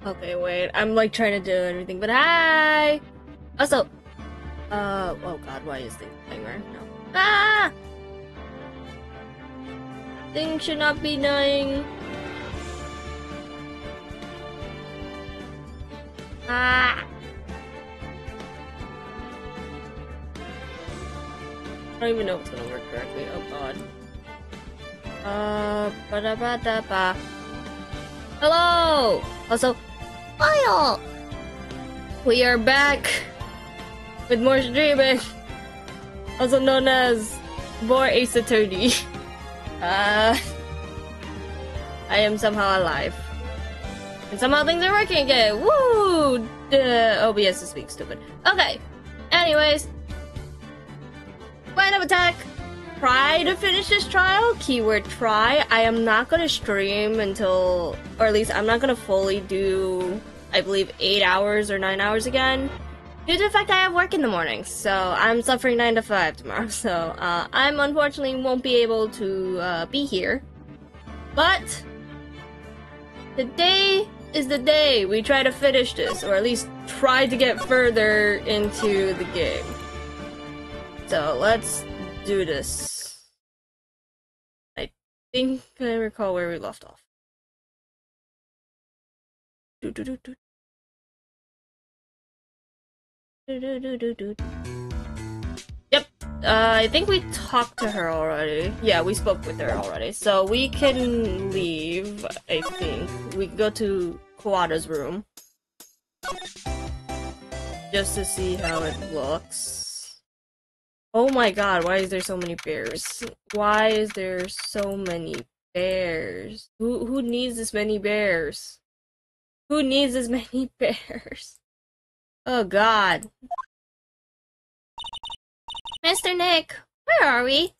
Okay, wait. I'm like trying to do everything, but hi! Also, oh god, why is the timer? No. Ah! Things should not be dying. Ah! I don't even know if it's gonna work correctly. Oh god. Ba-da-ba-da-ba. Hello! Also, File! We are back with more streaming, also known as more Ace Attorney. I am somehow alive. And somehow things are working again! Woo! OBS is being stupid. Okay, anyways. Plan of attack! Try to finish this trial. Keyword try. I am not gonna stream until, or at least I'm not gonna fully do, I believe, 8 hours or 9 hours again, due to the fact I have work in the morning. So I'm suffering 9 to 5 tomorrow. So I'm unfortunately won't be able to be here. But today is the day we try to finish this, or at least try to get further into the game. So let's do this. I think I recall where we left off. Yep, I think we talked to her already. Yeah, we spoke with her already. So we can leave, I think. We can go to Kawada's room. Just to see how it looks. Oh my god, why is there so many bears? Why is there so many bears? Who needs this many bears? Who needs this many bears? Oh god. Mr. Nick, where are we?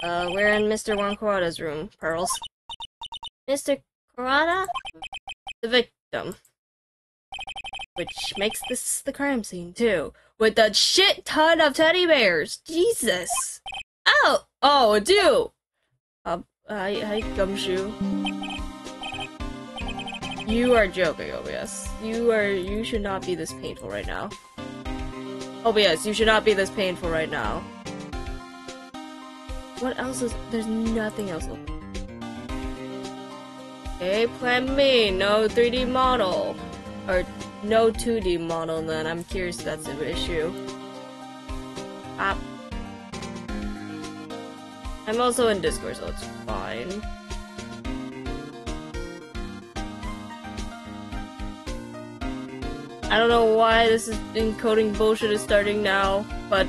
We're in Mr. Juan Corrada's room, Pearls. Mr. Corrada? The victim. Which makes this the crime scene, too. With a shit ton of teddy bears! Jesus! Oh, it do! Hi, Gumshoe. You are joking, OBS. You should not be this painful right now. OBS, you should not be this painful right now. What else is- there's nothing else open. Okay, plan B, no 3D model. Or no 2D model then, I'm curious if that's an issue. I'm also in Discord, so it's fine. I don't know why this is encoding bullshit is starting now, but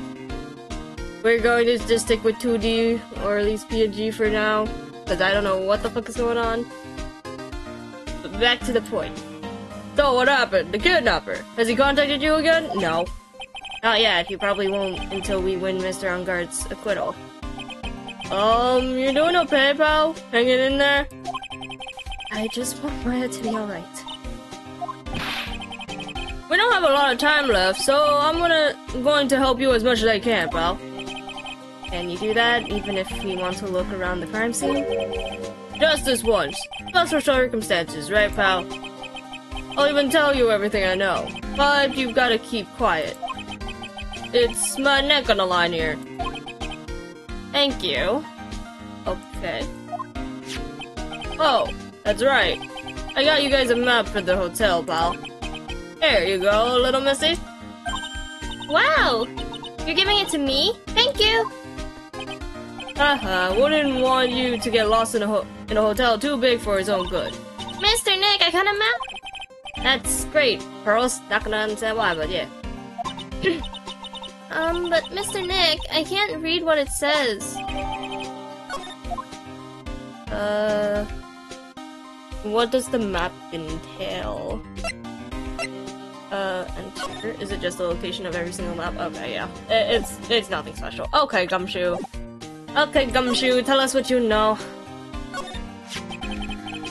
we're going to just stick with 2D, or at least PNG for now, because I don't know what the fuck is going on. But back to the point. So what happened? The kidnapper. Has he contacted you again? No. Not yet. He probably won't until we win Mr. Unguard's acquittal. You're doing okay, pal? Hanging in there? I just want Maya to be alright. We don't have a lot of time left, so I'm going to help you as much as I can, pal. Can you do that, even if we want to look around the crime scene? Just this once. Just for circumstances, right, pal? I'll even tell you everything I know, but you've got to keep quiet. It's my neck on the line here. Thank you. Okay. Oh, that's right. I got you guys a map for the hotel, pal. There you go, little missy. Wow! You're giving it to me? Thank you! Haha, wouldn't want you to get lost in a hotel too big for his own good. Mr. Nick, I got a map. That's great, Pearls. Not gonna understand why, but yeah. But Mr. Nick, I can't read what it says. What does the map entail? Enter. Is it just the location of every single map? Okay, yeah. It's nothing special. Okay, Gumshoe. Okay, Gumshoe, tell us what you know.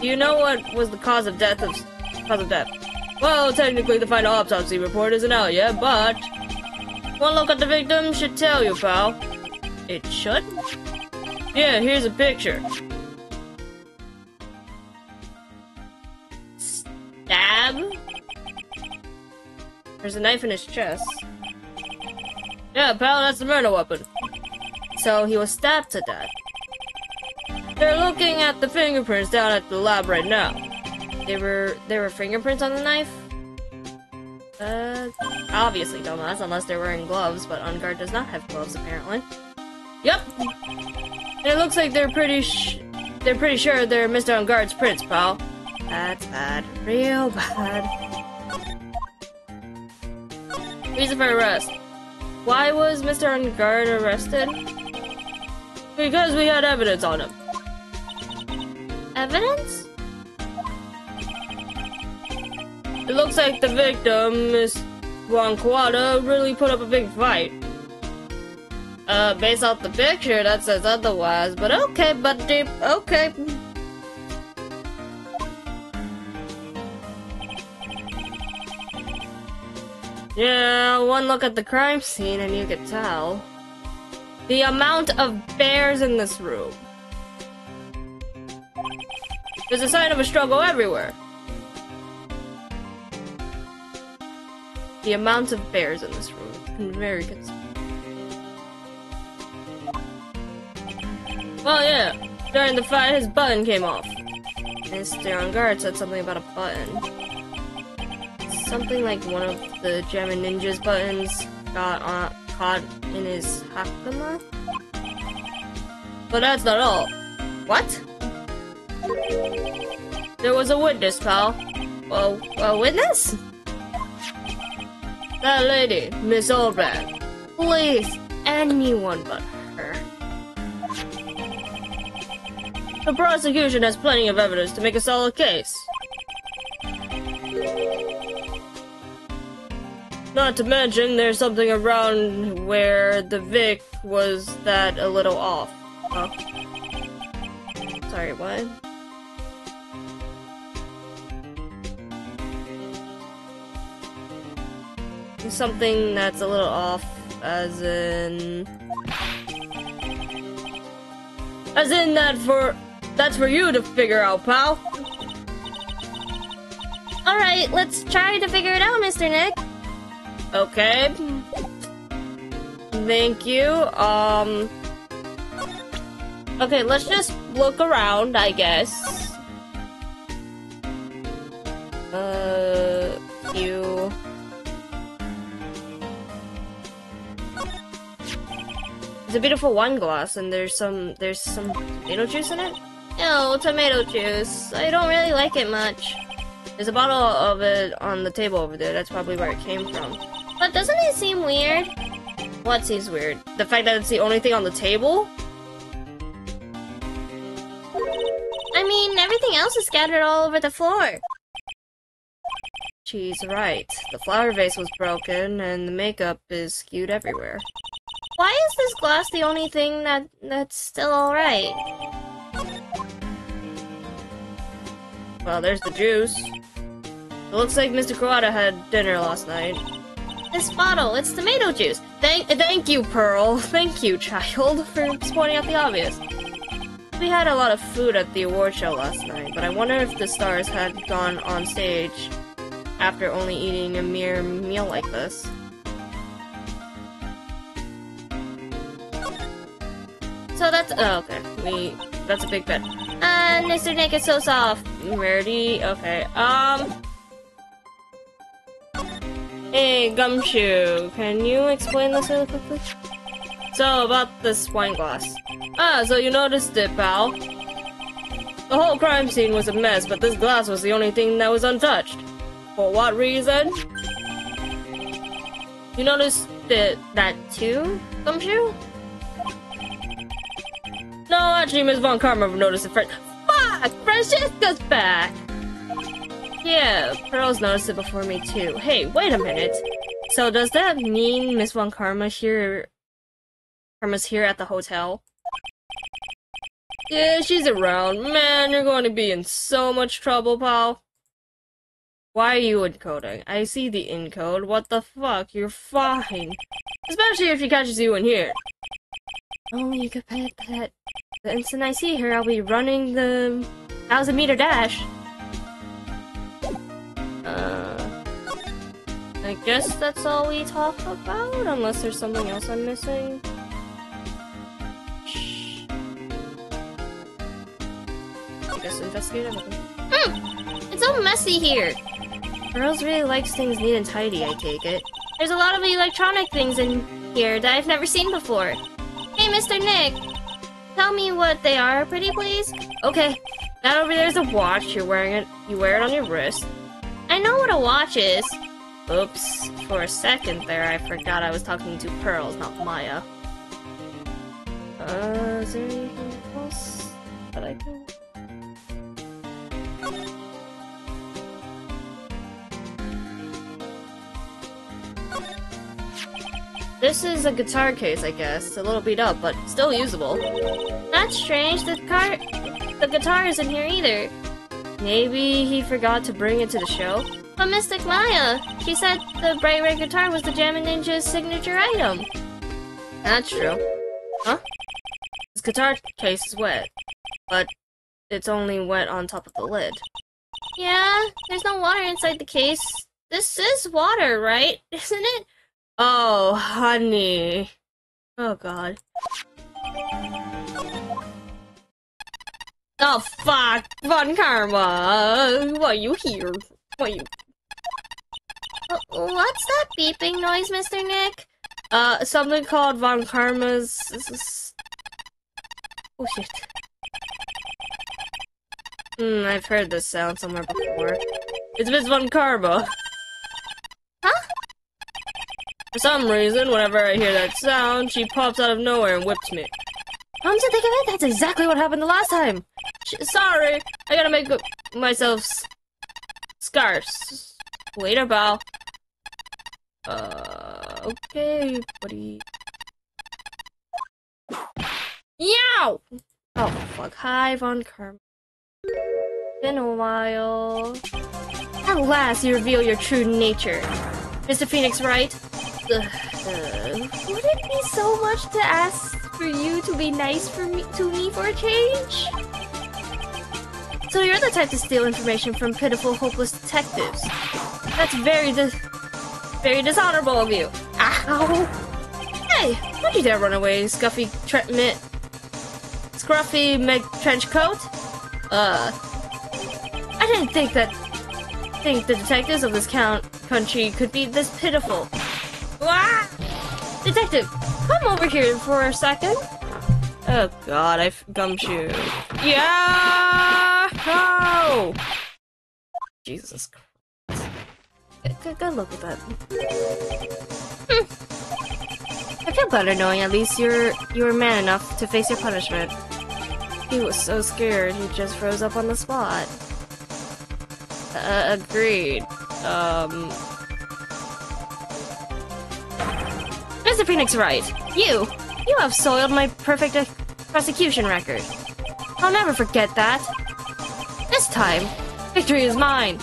Do you know what was the cause of death? Well, technically the final autopsy report isn't out yet, but one look at the victim should tell you, pal. It should? Yeah, here's a picture. Stab stab. There's a knife in his chest. Yeah, pal, that's the murder weapon. So he was stabbed to death. They're looking at the fingerprints down at the lab right now. There were fingerprints on the knife? Obviously dumbass, unless they're wearing gloves, but On Guard does not have gloves apparently. Yep! And it looks like they're pretty sure they're Mr. On Guard's prints, pal. That's bad. Real bad. Reason for arrest. Why was Mr. On Guard arrested? Because we had evidence on him. Evidence? It looks like the victim, Miss Kawada, really put up a big fight. Based off the picture, that says otherwise, but okay, buddy, okay. Yeah, one look at the crime scene and you could tell. The amount of bears in this room. There's a sign of a struggle everywhere. The amount of bears in this room is very concerning. Well, yeah, during the fight, his button came off. Mr. On Guard said something about a button. Something like one of the German ninja's buttons got caught in his hakama. But that's not all. What? There was a witness, pal. Well, a witness? That lady, Miss Oldback. Please, anyone but her. The prosecution has plenty of evidence to make a solid case. Not to mention, there's something around where the Vic was that a little off. Oh. Sorry, what? Something that's a little off, as in that's for you to figure out, pal. Alright, let's try to figure it out, Mr. Nick. Okay. Thank you. Okay, let's just look around, I guess. You. It's a beautiful wine glass, and there's some tomato juice in it. Ew, tomato juice. I don't really like it much. There's a bottle of it on the table over there. That's probably where it came from. But doesn't it seem weird? What seems weird? The fact that it's the only thing on the table? I mean, everything else is scattered all over the floor. She's right. The flower vase was broken, and the makeup is skewed everywhere. Why is this glass the only thing that's still alright? Well, there's the juice. It looks like Mr. Kawada had dinner last night. This bottle, it's tomato juice. Thank you, Pearl. Thank you, child, for pointing out the obvious. We had a lot of food at the award show last night, but I wonder if the stars had gone on stage after only eating a mere meal like this. So that's okay. That's a big bet. Mr. Nick is so soft. Rarity. Okay. Hey, Gumshoe, can you explain this really quickly? So, about this wine glass. So you noticed it, pal. The whole crime scene was a mess, but this glass was the only thing that was untouched. For what reason? You noticed that too, Gumshoe? No, actually, Miss Von Karma noticed it first. Fuck! Francesca's back! Yeah, Pearl's noticed it before me too. Hey, wait a minute. So does that mean Miss Von Karma's here at the hotel? Yeah, she's around. Man, you're going to be in so much trouble, pal. Why are you encoding? I see the encode. What the fuck? You're fine. Especially if she catches you in here. Oh, you could bet that the instant I see her, I'll be running the 1,000-meter dash. I guess that's all we talk about, unless there's something else I'm missing. Shh. I guess investigate everything. It's so messy here. Girls really likes things neat and tidy, I take it. There's a lot of electronic things in here that I've never seen before. Hey, Mr. Nick. Tell me what they are, pretty please? Okay, that over there's a watch. You wear it on your wrist. I know what a watch is. Oops, for a second there I forgot I was talking to Pearls, not Maya. Is there anything else that I can... This is a guitar case, I guess. A little beat up, but still usable. That's strange. The guitar isn't here either. Maybe he forgot to bring it to the show? But Mystic Maya, she said the bright red guitar was the Jammin' Ninja's signature item. That's true. Huh? This guitar case is wet, but it's only wet on top of the lid. Yeah, there's no water inside the case. This is water, right? Isn't it? Oh, honey. Oh, God. Oh, fuck. Von Karma. Why are you here? Why you... What's that beeping noise, Mr. Nick? Something called Von Karma's... Oh, shit. I've heard this sound somewhere before. It's Miss Von Karma. Huh? For some reason, whenever I hear that sound, she pops out of nowhere and whips me. Come to think of it, that's exactly what happened the last time. Sorry, I gotta make myself scarce. Later, pal. Okay, buddy. Yow! Oh, fuck. Hi, Von Karma. Been a while. At last, you reveal your true nature. Mr. Phoenix, right? Would it be so much to ask for you to be nice to me for a change? So you're the type to steal information from pitiful, hopeless detectives. That's very dishonorable of you. Ow! Hey, don't you dare run away, scruffy trench coat. I didn't think the detectives of this country could be this pitiful. Ah! Detective, come over here for a second. Oh God, gumshoe. Yeah! Oh! Jesus Christ. Good look at that. I feel better knowing at least you were man enough to face your punishment. He was so scared he just froze up on the spot. Agreed. Mr. Phoenix, right. You have soiled my perfect prosecution record. I'll never forget that. This time, victory is mine.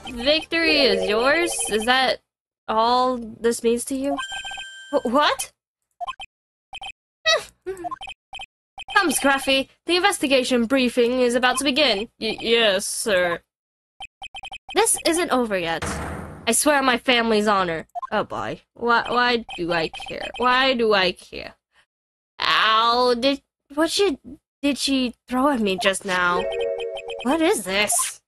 Victory is yours? Is that all this means to you? What? Come, Scruffy. The investigation briefing is about to begin. Yes, sir. This isn't over yet. I swear on my family's honor. Oh boy. Why do I care? Why do I care? Ow, did she throw at me just now? What is this?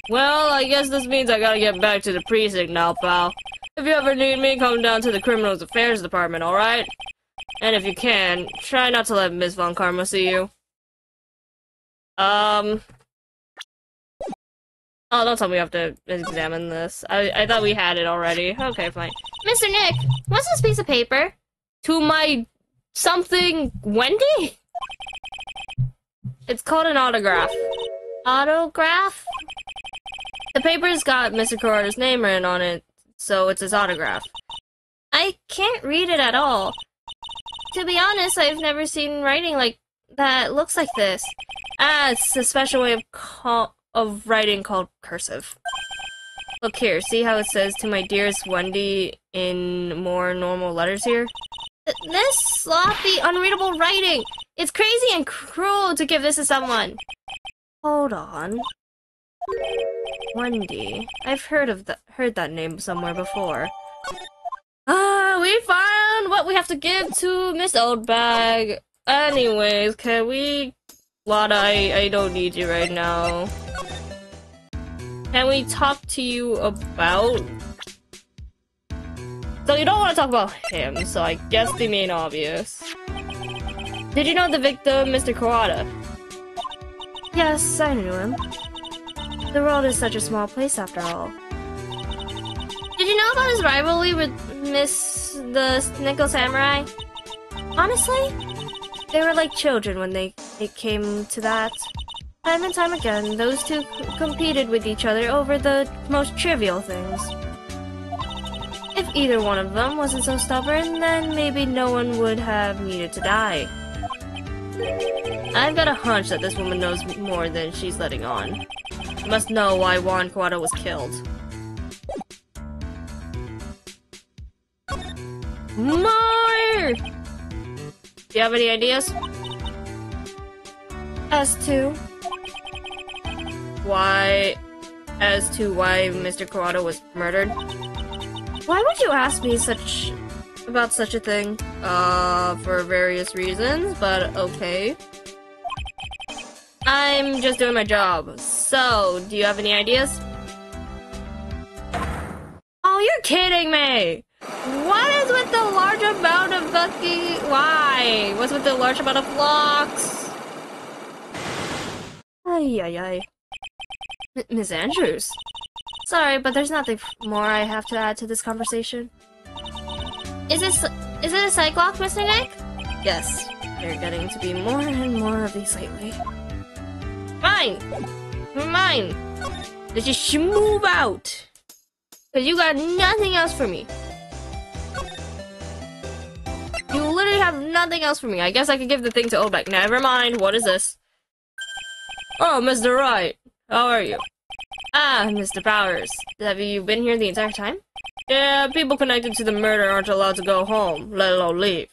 Well, I guess this means I gotta get back to the precinct now, pal. If you ever need me, come down to the Criminals Affairs Department, alright? And if you can, try not to let Miss Von Karma see you. Oh, don't tell me we have to examine this. I thought we had it already. Okay, fine. Mr. Nick, what's this piece of paper? To my... something... Wendy? It's called an autograph. Autograph? The paper's got Mr. Kuroda's name written on it, so it's his autograph. I can't read it at all. To be honest, I've never seen writing like that looks like this. It's a special way of writing called cursive. Look here, see how it says to my dearest Wendy in more normal letters here? This sloppy, unreadable writing! It's crazy and cruel to give this to someone! Hold on. Wendy. I've heard that name somewhere before. We found what we have to give to Miss Oldbag. Anyways, can we... Lotta, I don't need you right now. Can we talk to you about... So you don't want to talk about him, so I guess the main obvious. Did you know the victim, Mr. Kawada? Yes, I knew him. The world is such a small place after all. Did you know about his rivalry with the Nickel Samurai? Honestly, they were like children when it came to that. Time and time again, those two competed with each other over the most trivial things. If either one of them wasn't so stubborn, then maybe no one would have needed to die. I've got a hunch that this woman knows more than she's letting on. She must know why Juan Kawada was killed. More! Do you have any ideas? As to why Mr. Kawada was murdered? Why would you ask me about such a thing? For various reasons, but okay. I'm just doing my job. So, do you have any ideas? Oh, you're kidding me! What is with the large amount of why? What's with the large amount of flocks? Ay. Miss Andrews. Sorry, but there's nothing more I have to add to this conversation. Is it a cyclops, Mr. Nick? Yes, there are getting to be more and more of these lately. Fine! Let's just move out! Cause you got nothing else for me. You literally have nothing else for me. I guess I could give the thing to Obek. Never mind, what is this? Oh, Mr. Wright. How are you? Ah, Mr. Powers. Have you been here the entire time? Yeah, people connected to the murder aren't allowed to go home, let alone leave.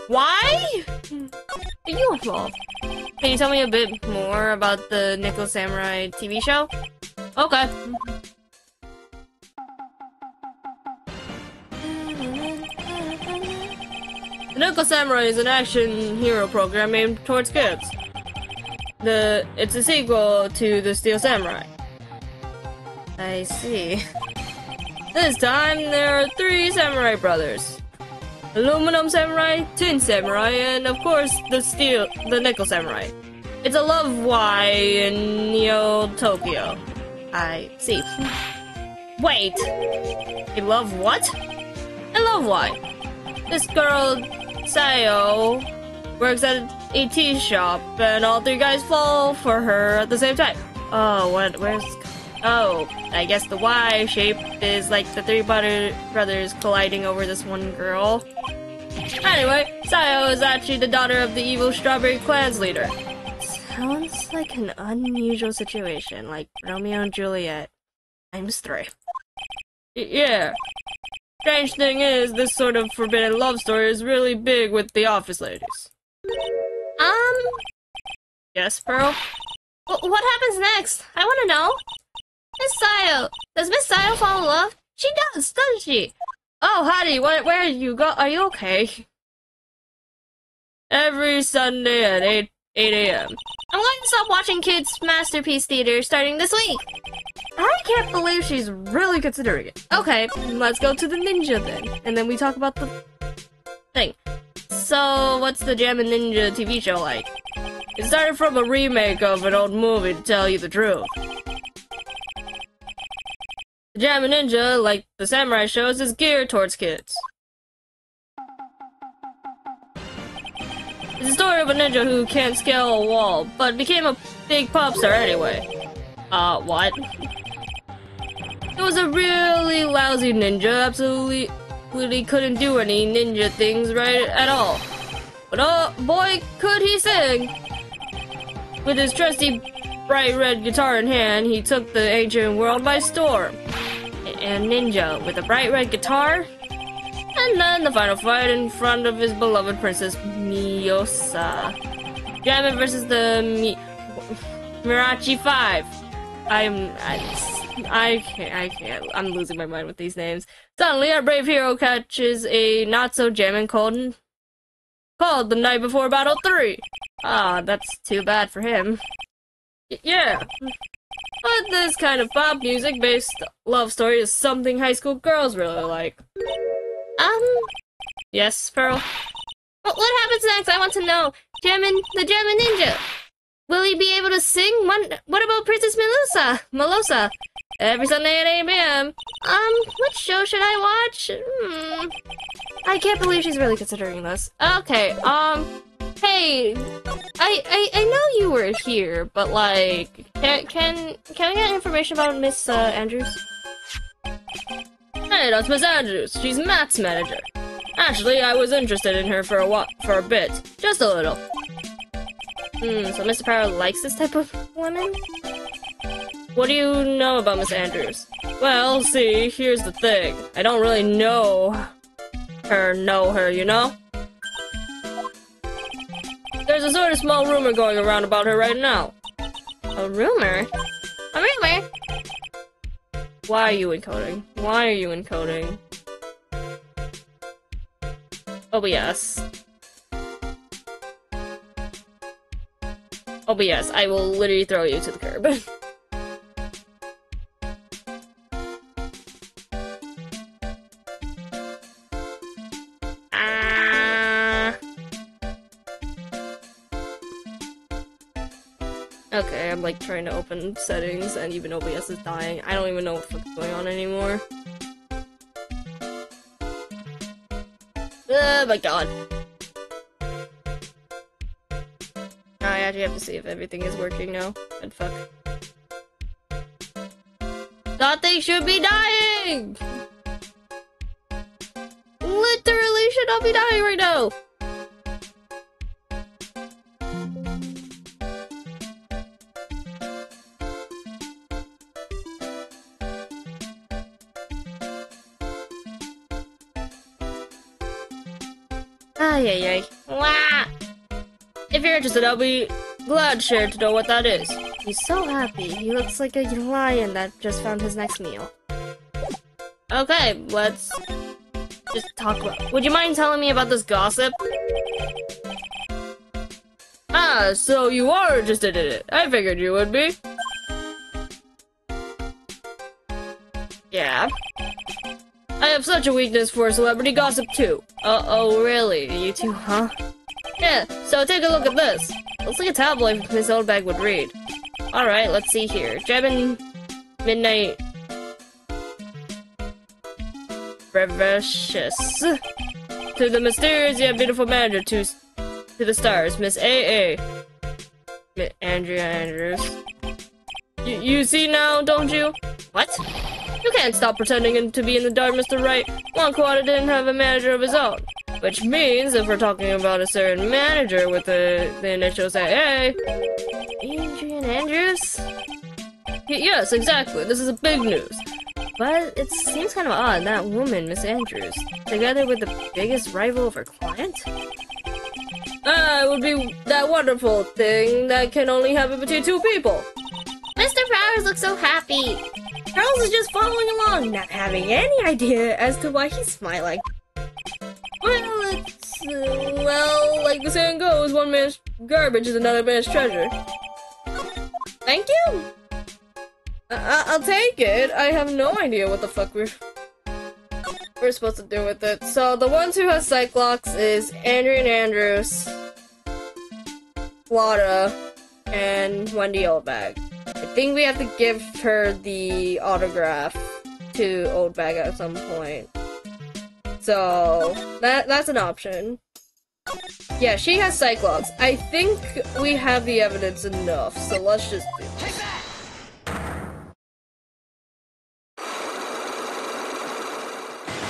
Why? Are you involved? Can you tell me a bit more about the Nickel Samurai TV show? Okay. The Nickel Samurai is an action hero program aimed towards kids. It's a sequel to the Steel Samurai. I see. This time, there are 3 samurai brothers. Aluminum Samurai, Tin Samurai, and of course, the Nickel Samurai. It's a love why in Neo Tokyo. I see. Wait! A love what? A love why. This girl, Sayo, works at a tea shop, and all 3 guys fall for her at the same time. Oh, Oh, I guess the Y shape is like the 3 brothers colliding over this one girl. Anyway, Sayo is actually the daughter of the evil Strawberry Clan's leader. Sounds like an unusual situation, like Romeo and Juliet times 3. Yeah. Strange thing is, this sort of forbidden love story is really big with the office ladies. Yes, Pearl? What happens next? I want to know. Miss Sayo. Does Miss Sayo fall in love? She does, doesn't she? Oh, honey, where are you are you okay? Every Sunday at 8 a.m. I'm going to stop watching Kids Masterpiece Theater starting this week. I can't believe she's really considering it. Okay, let's go to the ninja then. And then we talk about the thing. So, what's the Jammin' Ninja TV show like? It started from a remake of an old movie, to tell you the truth. The Jammin' Ninja, like the samurai shows, is geared towards kids. It's the story of a ninja who can't scale a wall, but became a big pop star anyway. What? It was a really lousy ninja, absolutely couldn't do any ninja things right at all. But oh boy, could he sing! With his trusty bright red guitar in hand, he took the ancient world by storm. A ninja with a bright red guitar, and then the final fight in front of his beloved princess Miyosa. Jammin' versus the Mirachi 5. I can't. I'm losing my mind with these names. Suddenly, our brave hero catches a not-so-jamming cold the night before Battle 3. Ah, that's too bad for him. Yeah. But this kind of pop music-based love story is something high school girls really like. Yes, Pearl? What happens next? I want to know. The Jammin' Ninja. Will he be able to sing? What about Princess Melosa? Every Sunday at 8 p.m. What show should I watch? I can't believe she's really considering this. Okay, hey, I know you were here, but like, can we get information about Miss Andrews? Hey, that's Miss Andrews. She's Matt's manager. Actually, I was interested in her for a bit, just a little. So Mr. Power likes this type of women? What do you know about Miss Andrews? Well, see, here's the thing. I don't really know her, you know? There's a sort of small rumor going around about her right now. A rumor? A rumor? Why are you encoding? Why are you encoding? OBS. OBS, I will literally throw you to the curb. Okay, I'm like trying to open settings and even OBS is dying. I don't even know what the fuck is going on anymore. Oh my god. I actually have to see if everything is working now. And fuck. That thing should be dying! Literally should not be dying right now! Ay. Wah! If you're interested, I'll be glad to know what that is. He's so happy. He looks like a lion that just found his next meal. Okay, let's just talk about... Would you mind telling me about this gossip? Ah, so you are interested in it. I figured you would be. Yeah. I have such a weakness for celebrity gossip too. Oh really? You too, huh? Yeah, so take a look at this. Looks like a tabloid Miss Oldbag would read. Alright, let's see here. Jammin' Midnight... Brevicious. To the mysterious yet beautiful manager to the stars, Miss A.A. Andrea Andrews. You see now, don't you? What? You can't stop pretending to be in the dark, Mr. Wright. Quada didn't have a manager of his own. Which means, if we're talking about a certain manager with the initials AA... Adrian Andrews? Yes, exactly. This is a big news. But it seems kind of odd, that woman, Miss Andrews, together with the biggest rival of her client? It would be that wonderful thing that can only happen between two people. Mr. Powers looks so happy. Charles is just following along, not having any idea as to why he's smiling. Well, like the saying goes, one man's garbage is another man's treasure. Thank you! I'll take it. I have no idea what the fuck we're supposed to do with it. So, the ones who have Cyclops is Adrian Andrews, Flora, and Wendy Oldbag. I think we have to give her the autograph to Oldbag at some point. So, that's an option. Yeah, she has Cyclops. I think we have the evidence enough, so let's just do this.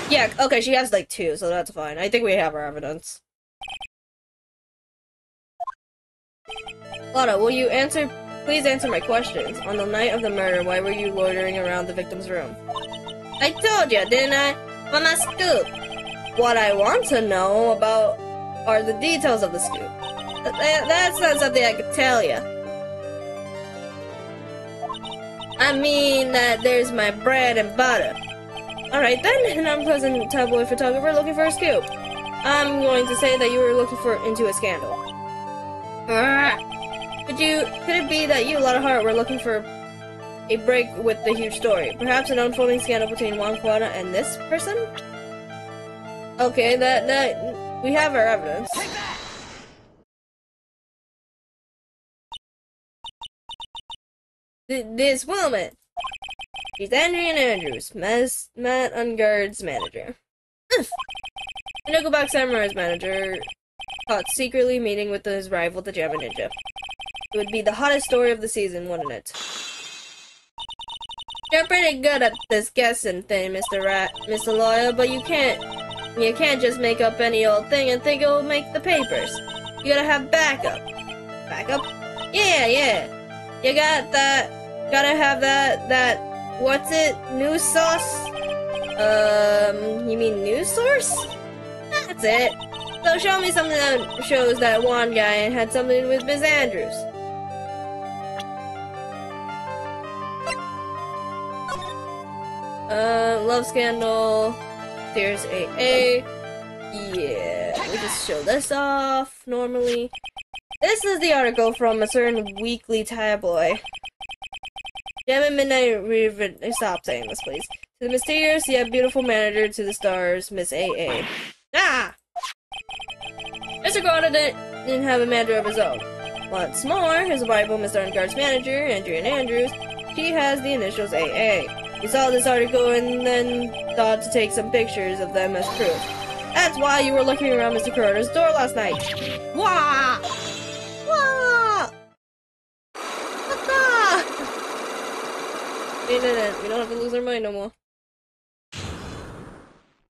Yeah, okay, she has like 2, so that's fine. I think we have our evidence. Lotta, will you please answer my questions. On the night of the murder, why were you loitering around the victim's room? I told you, didn't I? On my scoop. What I want to know about are the details of the scoop. That's not something I could tell you. I mean that there's my bread and butter. Alright then, and I'm present tabloid photographer looking for a scoop. I'm going to say that you were looking into a scandal. Could it be that you, a lot of heart, were looking for a break with the huge story? Perhaps an unfolding scandal between Juan Quada and this person? Okay, that we have our evidence. This woman. She's Adrian Andrews, Matt Ungard's manager. The Nickelback Samurai's manager caught secretly meeting with his rival, the Jammin' Ninja. It would be the hottest story of the season, wouldn't it? You're pretty good at this guessing thing, Mr. Lawyer, but you can't just make up any old thing and think it'll make the papers. You gotta have backup. Backup? Yeah. You gotta have that, what's it? News sauce? You mean news source? That's it. So show me something that shows that one guy had something with Miss Andrews. Love scandal. There's AA. Yeah, we just show this off normally. This is the article from a certain weekly tabloid. Jammin' Midnight stop saying this, please. To the mysterious yet beautiful manager to the stars, Miss AA. Ah! Mr. Quada didn't have a manager of his own. What's more, his rival, Mr. Ungard's manager, Adrian Andrews, she has the initials AA. He saw this article and then thought to take some pictures of them as proof. That's why you were looking around Mr. Quada's door last night. Wah! Wah! What the? We don't have to lose our mind no more.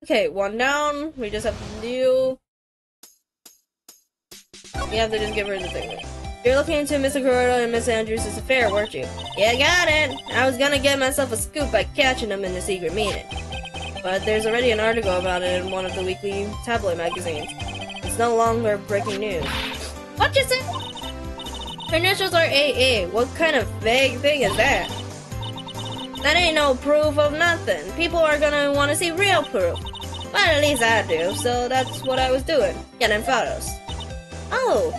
Okay, one down. We just have to deal. We have to just give her the thing. You're looking into Mr. Kuroda and Miss Andrews' affair, weren't you? Yeah, got it! I was gonna get myself a scoop by catching them in the secret meeting. But there's already an article about it in one of the weekly tabloid magazines. It's no longer breaking news. What you say? Her initials are AA. What kind of vague thing is that? That ain't no proof of nothing. People are gonna want to see real proof. Well, at least I do, so that's what I was doing. Getting photos. Oh.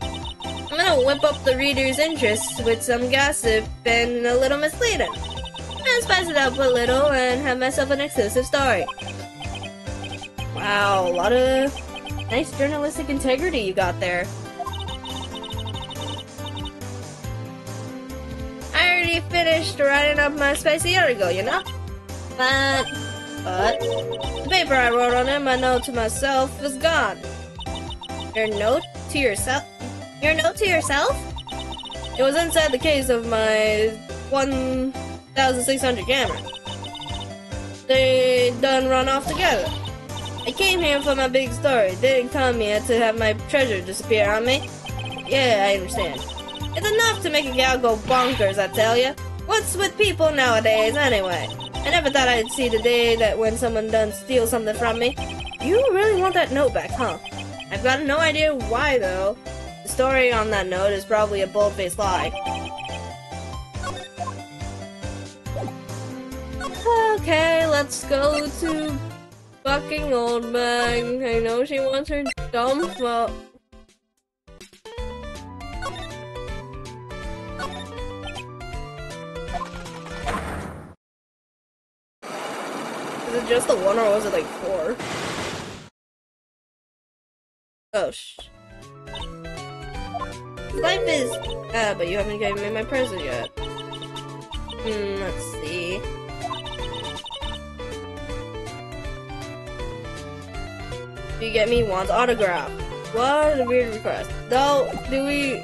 I'm gonna whip up the reader's interest with some gossip and a little misleading. And spice it up a little and have myself an exclusive story. Wow, a lot of nice journalistic integrity you got there. I already finished writing up my spicy article, you know? But the paper I wrote on it, my note to myself, was gone. Your note to yourself? Your note to yourself? It was inside the case of my 1,600 camera. They done run off together. I came here for my big story. Didn't come here to have my treasure disappear on me. Yeah, I understand. It's enough to make a gal go bonkers, I tell ya. What's with people nowadays, anyway? I never thought I'd see the day that when someone done steal something from me. You really want that note back, huh? I've got no idea why, though. The story on that note is probably a bold-faced lie. Okay, let's go to fucking Old Bag. I know she wants her dump, but... Is it just the one or was it like 4? Oh, life is... but you haven't given me my present yet. Let's see. Do you get me Juan's autograph? What a weird request. Though, do we...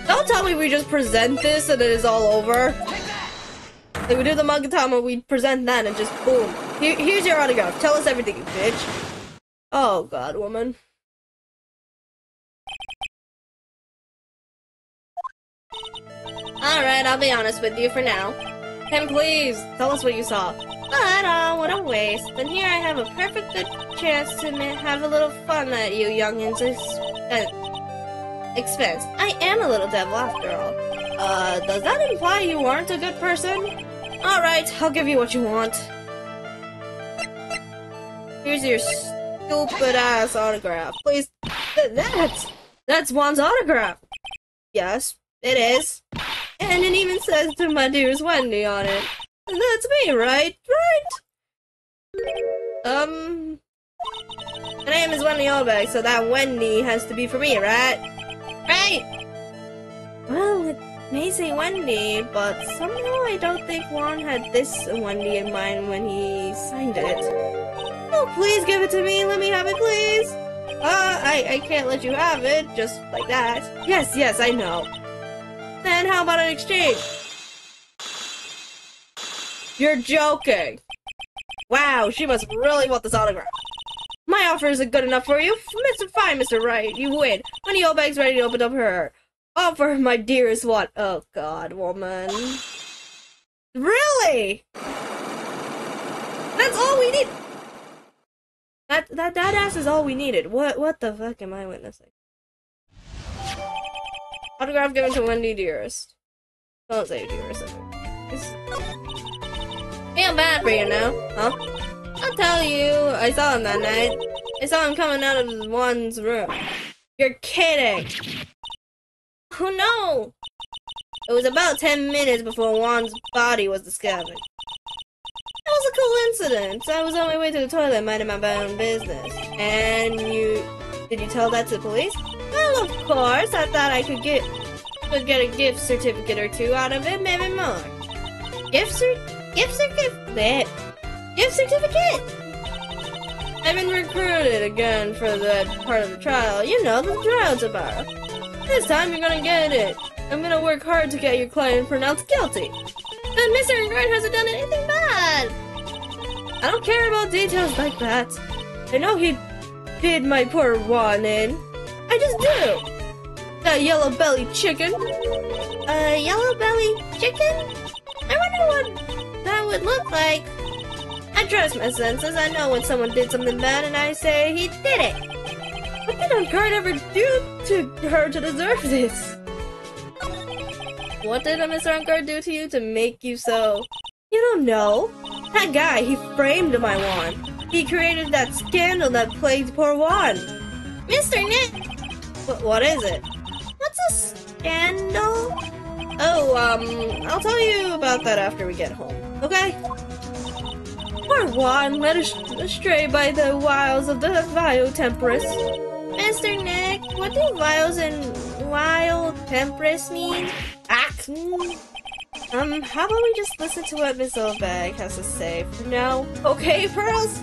Don't tell me we just present this and it is all over. Like, we do the Magatama, we present that and just boom. Here's your autograph. Tell us everything, you bitch. Oh god, woman. Alright, I'll be honest with you for now. Tim, please, tell us what you saw. But, what a waste. Then here I have a perfect good chance to have a little fun at you youngins' expense. I am a little devil after all. Does that imply you aren't a good person? Alright, I'll give you what you want. Here's your stupid-ass autograph. Please, that's Juan's autograph! Yes, it is. And it even says to my dearest Wendy on it. And that's me, right? Right? My name is Wendy Oldbeck, so that Wendy has to be for me, right? Right? Well, it may say Wendy, but somehow I don't think Juan had this Wendy in mind when he signed it. Oh, please give it to me. Let me have it, please. I can't let you have it just like that. Yes, I know. Then how about an exchange? You're joking. Wow, she must really want this autograph. My offer isn't good enough for you. Mr. Right, you win. Wendy Oldbeck's ready to open up her offer, my dearest one. Oh god, woman. Really? That's all we need. That ass is all we needed. What the fuck am I witnessing? Autograph given to Wendy dearest. Don't say dearest. Feel bad for you now, huh? I'll tell you, I saw him that night. I saw him coming out of Juan's room. You're kidding! Oh no! It was about 10 minutes before Juan's body was discovered. It was a coincidence. I was on my way to the toilet, minding my own business. And did you tell that to the police? Well, of course. I thought I could get a gift certificate or two out of it, maybe more. Gift certificate? I've been recruited again for that part of the trial. You know, the trial tomorrow. This time you're gonna get it. I'm gonna work hard to get your client pronounced guilty. But Mr. Engard hasn't done anything bad. I don't care about details like that. I know he did my poor Juan in. I just do. That yellow-bellied chicken. Yellow-bellied chicken? I wonder what that would look like. I trust my senses. I know when someone did something bad and I say he did it. What did Engard ever do to her to deserve this? What did Mr. Engard do to you to make you so... You don't know. That guy, he framed my Juan. He created that scandal that plagued poor Juan. Mr. Nick! What is it? What's a scandal? Oh, I'll tell you about that after we get home, okay? Poor Juan led astray by the wiles of the vile temperess. Mr. Nick, what do vials and wild temperess mean? How about we just listen to what Miss Oldbeck has to say for now? Okay, Pearls?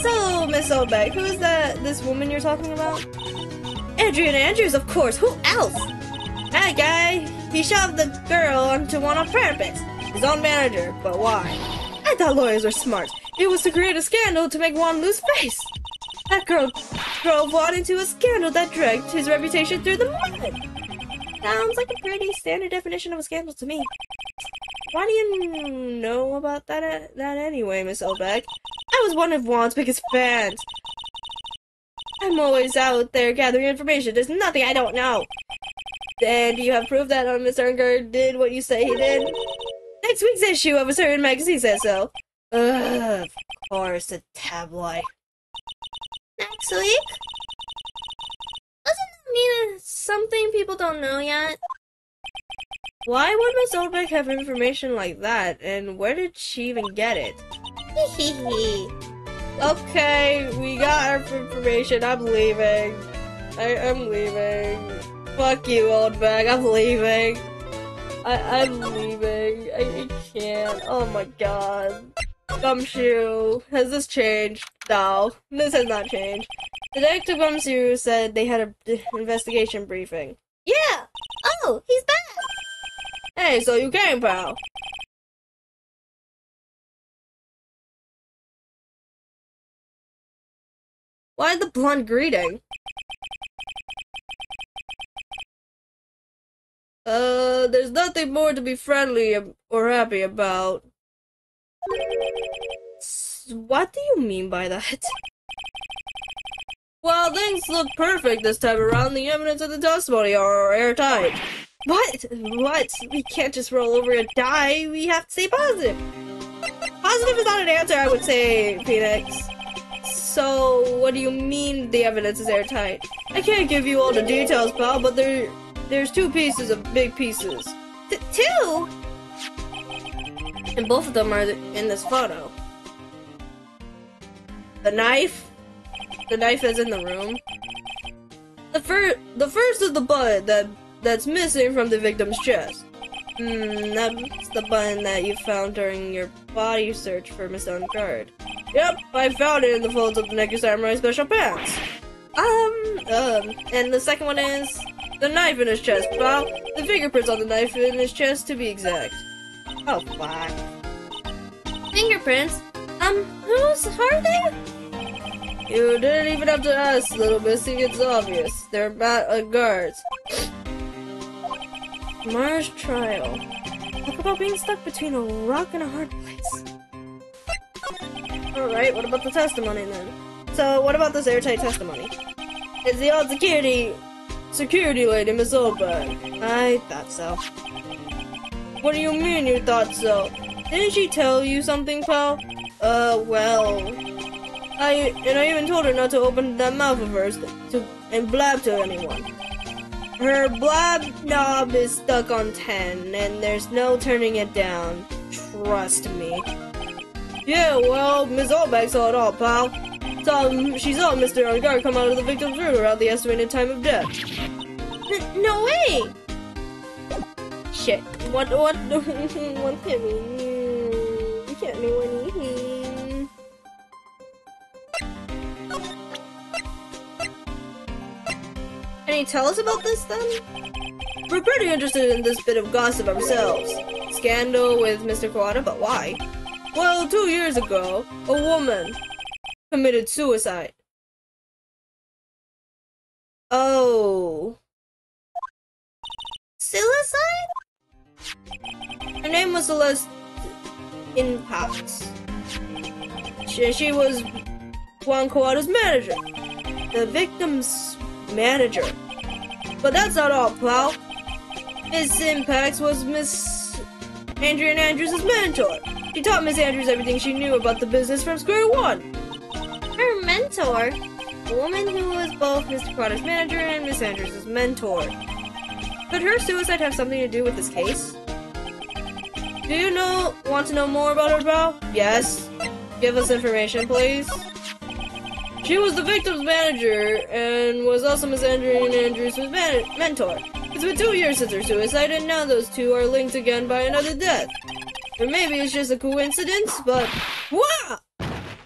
So, Miss Oldbeck, who is this woman you're talking about? Adrian Andrews, of course, who else? That guy, he shoved the girl onto one on purpose. His own manager, but why? I thought lawyers were smart. It was to create a scandal to make Juan lose face. That girl drove Juan into a scandal that dragged his reputation through the mud. Sounds like a pretty standard definition of a scandal to me. Why do you know about that anyway, Miss Oldbeck? I was one of Juan's biggest fans. I'm always out there gathering information. There's nothing I don't know. And do you have proof that Mr. Engard did what you say he did? Next week's issue of a certain magazine says so. Ugh, of course, a tabloid. Next week? Doesn't that mean it's something people don't know yet? Why would Miss Oldbeck have information like that, and where did she even get it? Hehehe. Okay, we got our information. I'm leaving. I'm leaving. Fuck you, Oldbeck. I'm leaving. I'm leaving. I can't. Oh my god. Gumshoe. Has this changed? No. This has not changed. Detective Gumshoe said they had an investigation briefing. Yeah! Oh, he's back! Hey, so you came, pal. Why the blunt greeting? There's nothing more to be friendly or happy about. What do you mean by that? Well, things look perfect this time around. The evidence of the testimony are airtight. What? What? We can't just roll over and die. We have to stay positive. Positive is not an answer, I would say, Phoenix. So, what do you mean the evidence is airtight? I can't give you all the details, pal, but there's two pieces of big pieces. Two? And both of them are in this photo. The knife? The knife that's in the room. The first is the button that's missing from the victim's chest. That's the button that you found during your body search for Miss Unguard. Yep, I found it in the folds of the Naked Samurai special pants. And the second one is the knife in his chest, pal. The fingerprints on the knife in his chest, to be exact. Oh, fuck. Fingerprints? Whose are they? You didn't even have to ask, little missy, it's obvious. They're guards. Mars trial. Talk about being stuck between a rock and a hard place. Alright, what about the testimony then? So, what about this airtight testimony? It's the old security lady, Miss Oldberg. I thought so. What do you mean you thought so? Didn't she tell you something, pal? Well... I even told her not to open that mouth of hers and blab to anyone. Her blab knob is stuck on 10, and there's no turning it down. Trust me. Yeah, well, Miss Oldberg saw it all, pal. She saw Mr. Unguard come out of the victim's room around the estimated time of death. No way! Shit. What can we do? We can't do anything. Can you tell us about this, then? We're pretty interested in this bit of gossip ourselves. Scandal with Mr. Kawada, but why? Well, 2 years ago, a woman committed suicide. Oh. Suicide? Her name was Celeste Impact. She was Juan Kawada's manager. The victim's manager. But that's not all, pal. Miss Impact was Miss Adrian Andrews' mentor. She taught Miss Andrews everything she knew about the business from square one. Her mentor? A woman who was both Mr. Kawada's manager and Miss Andrews' mentor. Could her suicide have something to do with this case? Do you want to know more about her, pal? Yes. Give us information, please. She was the victim's manager and was also Miss Adrian Andrews' mentor. It's been 2 years since her suicide, and now those two are linked again by another death. Or maybe it's just a coincidence, but... Wah!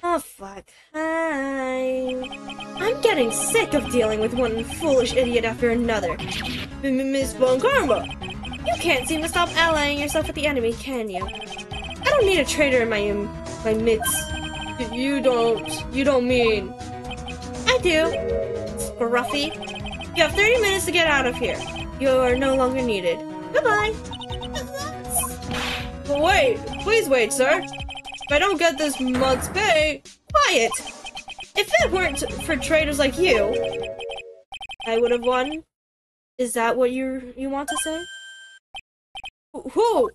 Oh, fuck. I'm getting sick of dealing with one foolish idiot after another. Miss Von Karma! You can't seem to stop allying yourself with the enemy, can you? I don't need a traitor in my midst. You don't mean... I do. Scruffy. You have 30 minutes to get out of here. You are no longer needed. Goodbye. But wait, please wait, sir. If I don't get this month's pay, quiet. If it weren't for traitors like you, I would have won. Is that what you want to say? Who?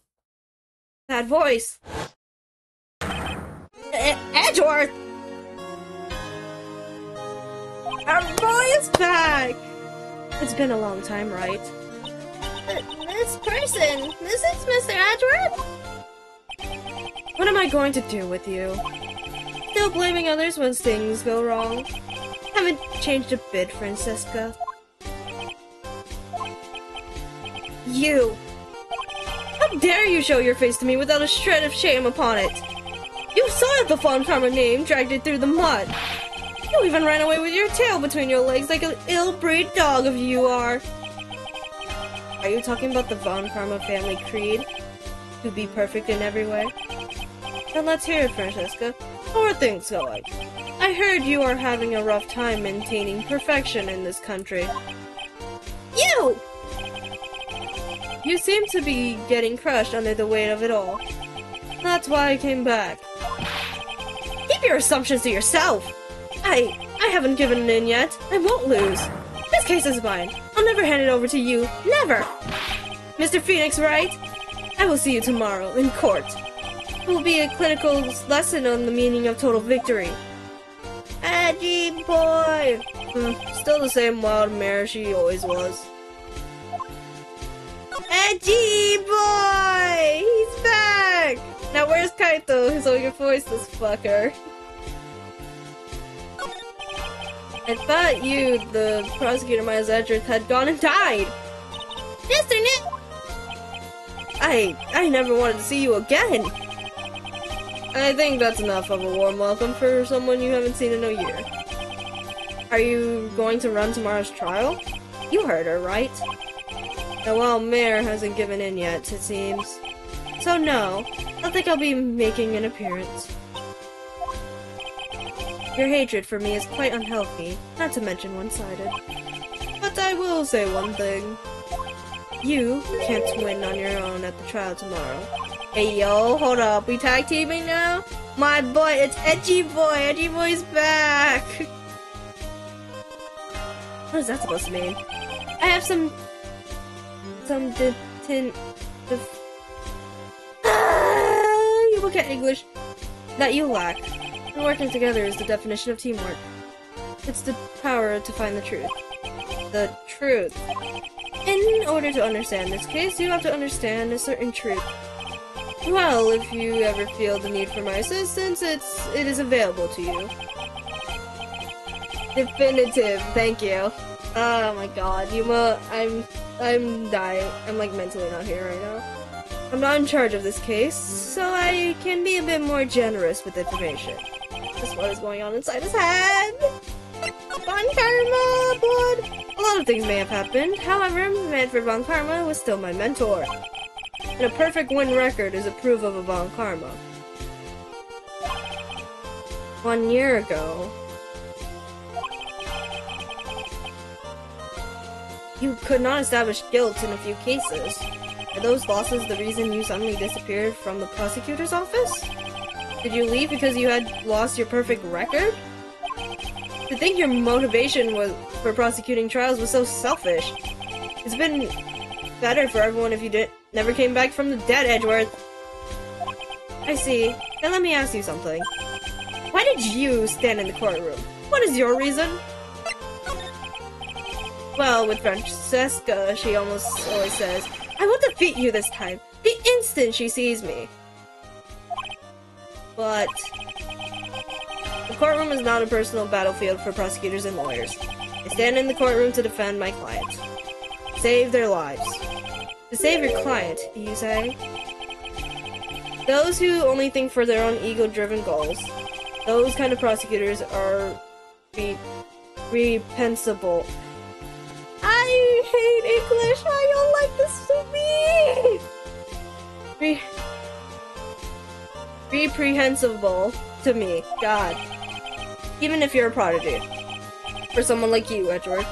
That voice. Edgeworth! Our boy is back! It's been a long time, right? This person, this is Mr. Edgeworth? What am I going to do with you? Still blaming others when things go wrong? Haven't changed a bit, Francesca. You! How dare you show your face to me without a shred of shame upon it? You saw the Von Karma name, dragged it through the mud. You even ran away with your tail between your legs like an ill-breed dog of you are. Are you talking about the Von Karma family creed? To be perfect in every way? Then let's hear it, Francesca. How are things going? I heard you are having a rough time maintaining perfection in this country. You! You seem to be getting crushed under the weight of it all. That's why I came back. Keep your assumptions to yourself! I haven't given in yet. I won't lose. This case is mine. I'll never hand it over to you. Never! Mr. Phoenix, right? I will see you tomorrow, in court. It will be a clinical lesson on the meaning of total victory. Edgy boy! Still the same wild mare she always was. Edgy boy! He's back! Now where's Kaito so we can voice this fucker? I thought you, the prosecutor Miles Edgeworth, had gone and died! Mr. Nick! I never wanted to see you again! I think that's enough of a warm welcome for someone you haven't seen in a year. Are you going to run tomorrow's trial? You heard her, right? The wild mare hasn't given in yet, it seems. So no, I don't think I'll be making an appearance. Your hatred for me is quite unhealthy, not to mention one-sided. But I will say one thing. You can't win on your own at the trial tomorrow. Hey yo, hold up, we tag teaming now? My boy, it's Edgy Boy! Edgy Boy's back! What is that supposed to mean? I have some you look at English that you lack. And working together is the definition of teamwork. It's the power to find the truth. The truth. In order to understand this case, you have to understand a certain truth. Well, if you ever feel the need for my assistance, it is available to you. Definitive, thank you. Oh my god, I'm dying. I'm like mentally not here right now. I'm not in charge of this case, so I can be a bit more generous with information. Just what is going on inside his head? Von Karma, blood! A lot of things may have happened, however, Manfred Von Karma was still my mentor. And a perfect win record is a proof of a Von Karma. 1 year ago, you could not establish guilt in a few cases. Are those losses the reason you suddenly disappeared from the prosecutor's office? Did you leave because you had lost your perfect record? To think your motivation for prosecuting trials was so selfish. It's been better for everyone if you never came back from the dead, Edgeworth. I see. Then let me ask you something. Why did you stand in the courtroom? What is your reason? Well, with Francesca, she almost always says, I will defeat you this time, the instant she sees me. But the courtroom is not a personal battlefield for prosecutors and lawyers. I stand in the courtroom to defend my client. Save their lives. To save your client, you say? Those who only think for their own ego-driven goals, those kind of prosecutors are reprehensible. I hate English! I don't like this to me! Reprehensible to me. God. Even if you're a prodigy. For someone like you, Edgeworth.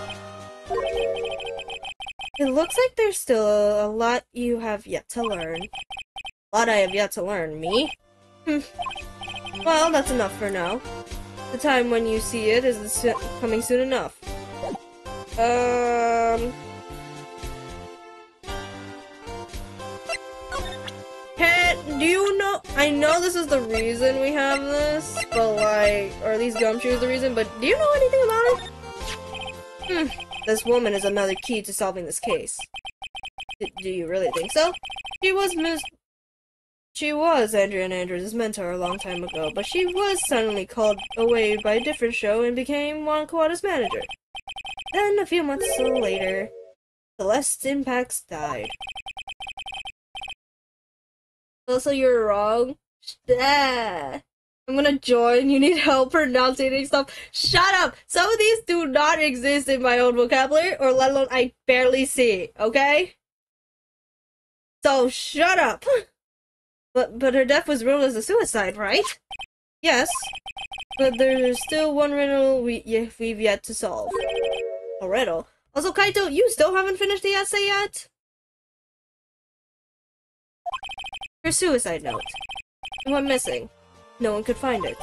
It looks like there's still a lot you have yet to learn. A lot I have yet to learn. Me? Well, that's enough for now. The time when you see it is coming soon enough. Do you know? I know this is the reason we have this, but like, or at least Gumshoe is the reason, but do you know anything about it? This woman is another key to solving this case. Do you really think so? She was Andrea and Andrew's mentor a long time ago, but she was suddenly called away by a different show and became Juan Kawada's manager. Then, a few months later, Celeste Impacts died. Also, you're wrong. I'm gonna join. You need help pronouncing stuff. Shut up! Some of these do not exist in my own vocabulary, or let alone I barely see, okay? So, shut up! But her death was ruled as a suicide, right? Yes. But there's still one riddle we've yet to solve. A riddle? Also, Kaito, you still haven't finished the essay yet? Her suicide note. It went missing. No one could find it.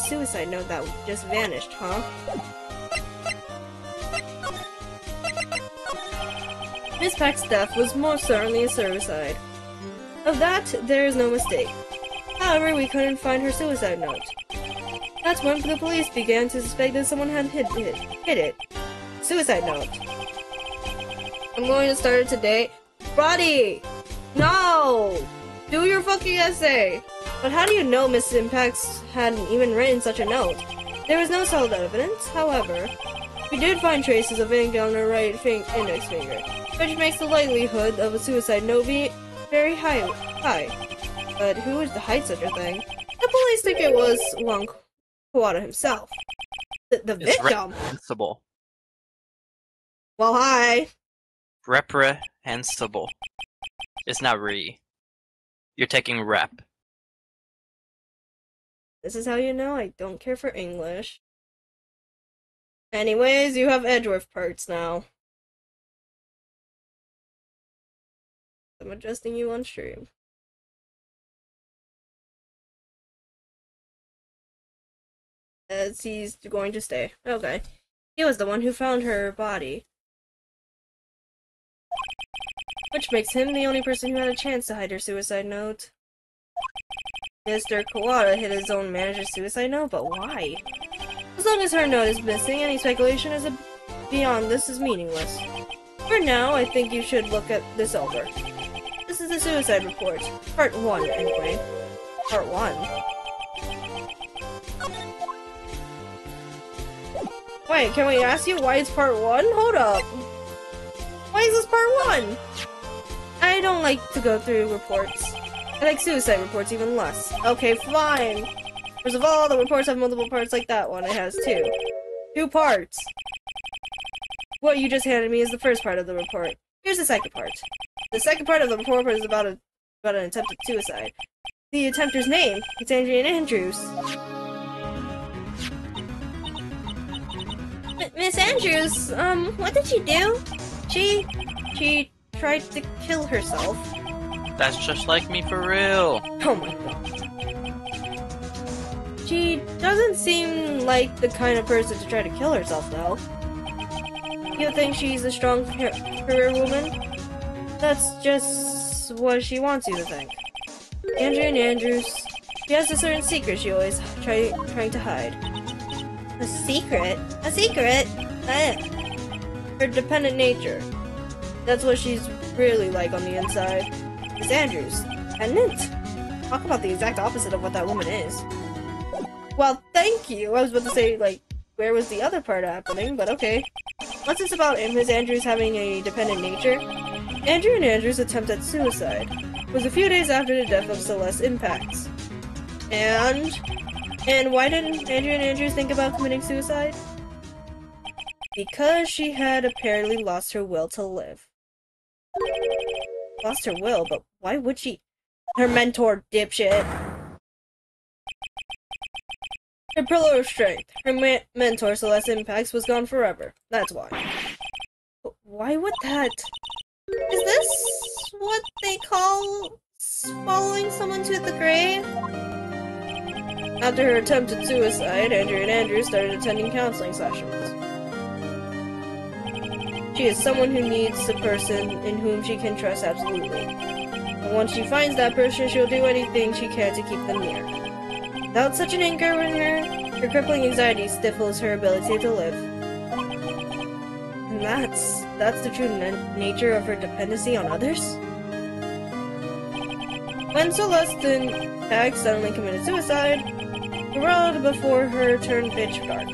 Suicide note that just vanished, huh? Miss Peck's death was most certainly a suicide. Of that, there is no mistake. However, we couldn't find her suicide note. That's when the police began to suspect that someone had hid it. Suicide note. I'm going to start it today. Buddy! No! Do your fucking essay! But how do you know Miss Impacts hadn't even written such a note? There was no solid evidence, however. We did find traces of ink on her right index finger, which makes the likelihood of a suicide note be very high. But who would hide such a thing? The police think it was Wong Kawada himself. The victim? Reprehensible. Well, hi. Reprehensible. It's not re. You're taking rep. This is how you know I don't care for English. Anyways, you have Edgeworth parts now. I'm adjusting you on stream. As he's going to stay. Okay. He was the one who found her body. Which makes him the only person who had a chance to hide her suicide note. Mr. Kawada hid his own manager's suicide note, but why? As long as her note is missing, any speculation beyond this is meaningless. For now, I think you should look at this over. This is the suicide report. Part 1, anyway. Part 1. Wait, can we ask you why it's part 1? Hold up. Why is this part 1? I don't like to go through reports. I like suicide reports even less. Okay, fine. First of all, the reports have multiple parts like that one. It has 2. 2 parts. What you just handed me is the first part of the report. Here's the second part. The second part of the report is about an attempted suicide. The attempter's name. It's Andrea Andrews. Miss Andrews, what did she do? She tried to kill herself. That's just like me for real. Oh my god. She doesn't seem like the kind of person to try to kill herself, though. You think she's a strong career woman? That's just what she wants you to think. Andrea Andrews, she has a certain secret she always trying to hide. A secret? A secret? Her dependent nature. That's what she's really like on the inside. Miss Andrews. Dependent? Talk about the exact opposite of what that woman is. Well, thank you. I was about to say, like, where was the other part happening, but okay. What's this about Miss Andrews having a dependent nature? Andrea Andrews' attempt at suicide was a few days after the death of Celeste Impacts. And why didn't Andrea Andrews think about committing suicide? Because she had apparently lost her will to live. Lost her will, but why would she? Her mentor, dipshit. Her pillar of strength. Her mentor, Celeste Impacts, was gone forever. That's why. But why would that? Is this what they call following someone to the grave? After her attempted suicide, Andrea Andrews started attending counseling sessions. She is someone who needs a person in whom she can trust absolutely. And once she finds that person, she'll do anything she can to keep them near. Without such an anchor in her crippling anxiety stifles her ability to live. And that's the true nature of her dependency on others? When Celeste Impacts suddenly committed suicide, the world before her turned pitch dark.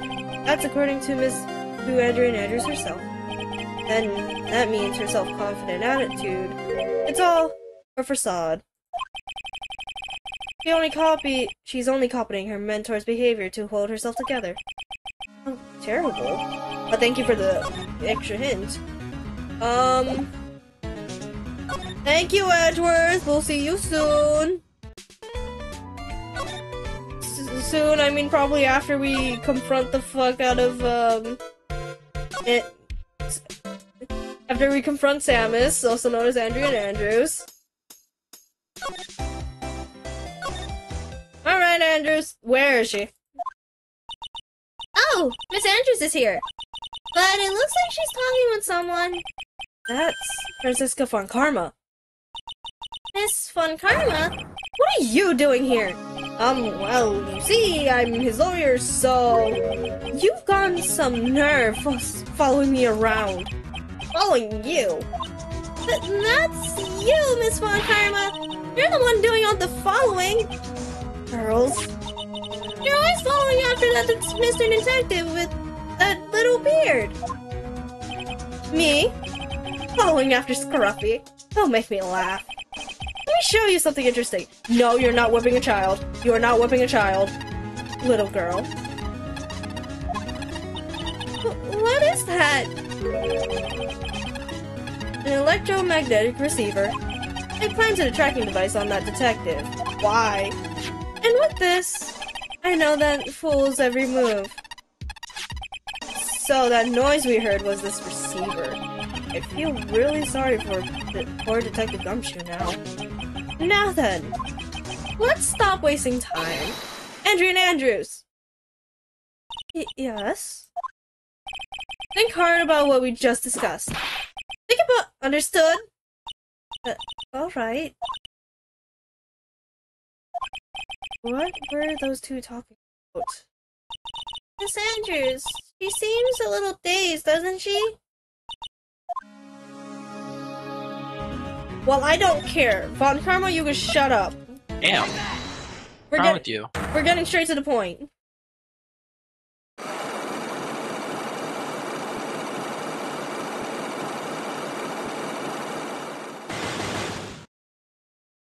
That's according to Andrea Andrews herself. And that means her self-confident attitude. It's all a facade. She's only copying her mentor's behavior to hold herself together. Oh, terrible. But thank you for the extra hint. Thank you, Edgeworth. We'll see you soon. Soon, I mean probably after we confront the fuck out of, after we confront Samus, also known as Andrea Andrews. Alright, Andrews. Where is she? Oh, Miss Andrews is here. But it looks like she's talking with someone. That's Francisca von Karma. Miss Von Karma? What are you doing here? Well, you see, I'm his lawyer, so... You've gotten some nerve following me around. Following you? But that's you, Miss Von Karma! You're the one doing all the following! Girls? You're always following after that Mr. Detective with that little beard! Me? Following after Scruffy? Don't make me laugh. Let me show you something interesting. No, you're not whipping a child. You are not whipping a child. Little girl. What is that? An electromagnetic receiver. It planted a tracking device on that detective. Why? And with this, I know that fool's every move. So that noise we heard was this receiver. I feel really sorry for poor Detective Gumshoe now. Now then, let's stop wasting time. Andrew Andrews! Yes? Think hard about what we just discussed. Think about... Understood? Alright. What were those two talking about? Miss Andrews, she seems a little dazed, doesn't she? Well, I don't care. Von Karma, you can shut up. Damn. What's wrong with you? We're getting straight to the point.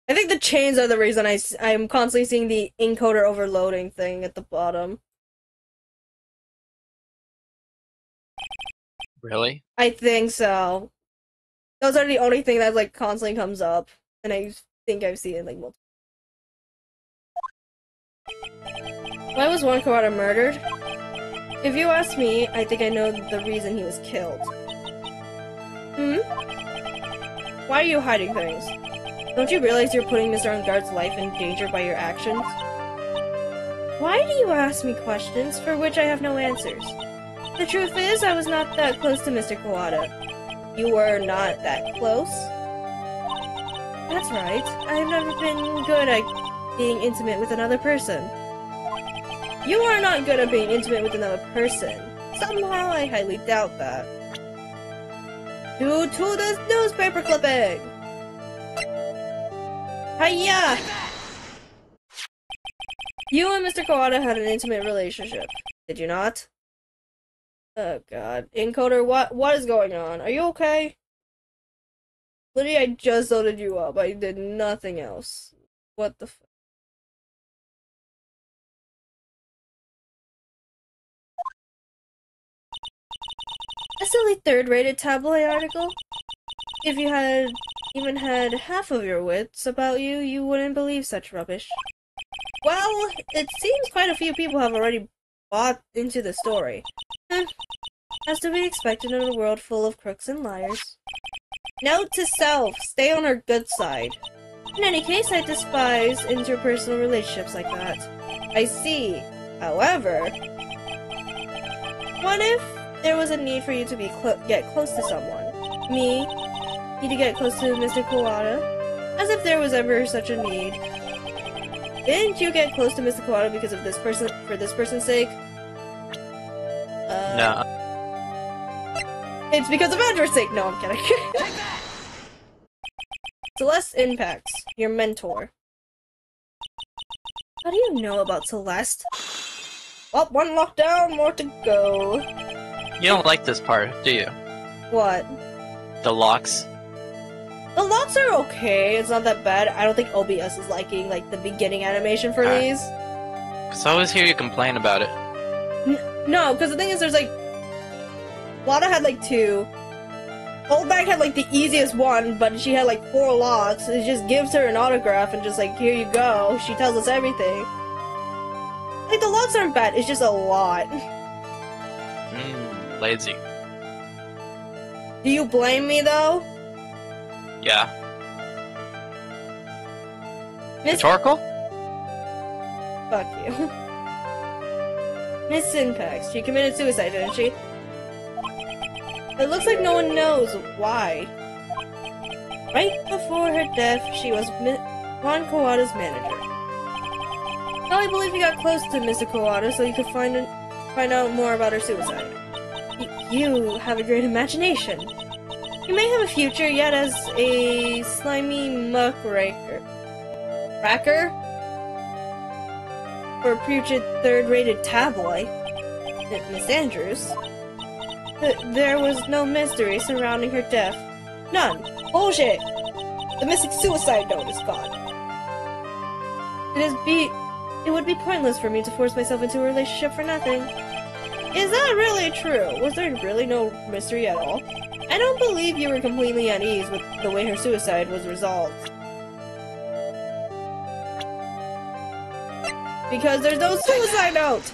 I think the chains are the reason I'm constantly seeing the encoder overloading thing at the bottom. Really? I think so. Those are the only thing that like constantly comes up, and I think I've seen it like multiple. Why was Juan Carrera murdered? If you ask me, I think I know the reason he was killed. Why are you hiding things? Don't you realize you're putting Mr. Unguard's life in danger by your actions? Why do you ask me questions for which I have no answers? The truth is, I was not that close to Mr. Kawada. You were not that close? That's right. I've never been good at being intimate with another person. You are not good at being intimate with another person. Somehow I highly doubt that. Due to this newspaper clipping! Hiya! You and Mr. Kawada had an intimate relationship, did you not? Oh god. Encoder, what is going on? Are you okay? Literally, I just loaded you up. I did nothing else. What the f- A silly third-rated tabloid article? If you had even had half of your wits about you, you wouldn't believe such rubbish. Well, it seems quite a few people have already bought into the story. As to be expected in a world full of crooks and liars. Note to self, stay on our good side. In any case, I despise interpersonal relationships like that. I see. However, what if there was a need for you to get close to someone? Me? Need to get close to Mr. Kawada? As if there was ever such a need. Didn't you get close to Mr. Kawada because of this person, for this person's sake? No. It's because of Andrew's sake! No, I'm kidding. Celeste Impacts, your mentor. How do you know about Celeste? Well, one lockdown, more to go. You don't like this part, do you? What? The locks? The locks are okay, it's not that bad. I don't think OBS is liking, like, the beginning animation for these. Cause I always hear you complain about it. No, because the thing is, there's, like... Lana had, like, 2. Old Bag had, like, the easiest one, but she had, like, 4 locks. It just gives her an autograph and just, like, here you go. She tells us everything. Like, the locks aren't bad, it's just a lot. Lazy. Do you blame me, though? Yeah. Rhetorical? Fuck you. Miss Syntax, she committed suicide, didn't she? It looks like no one knows why. Right before her death, she was Juan Kawada's manager. Well, I believe you got close to Mr. Kawada so you could find out more about her suicide. You have a great imagination. You may have a future yet as a slimy muckraker. Racker? For a putrid third-rated tabloid. Miss Andrews. There was no mystery surrounding her death. None. Bullshit! The missing suicide note is gone. It would be pointless for me to force myself into a relationship for nothing. Is that really true? Was there really no mystery at all? I don't believe you were completely at ease with the way her suicide was resolved. Because there's no suicide note!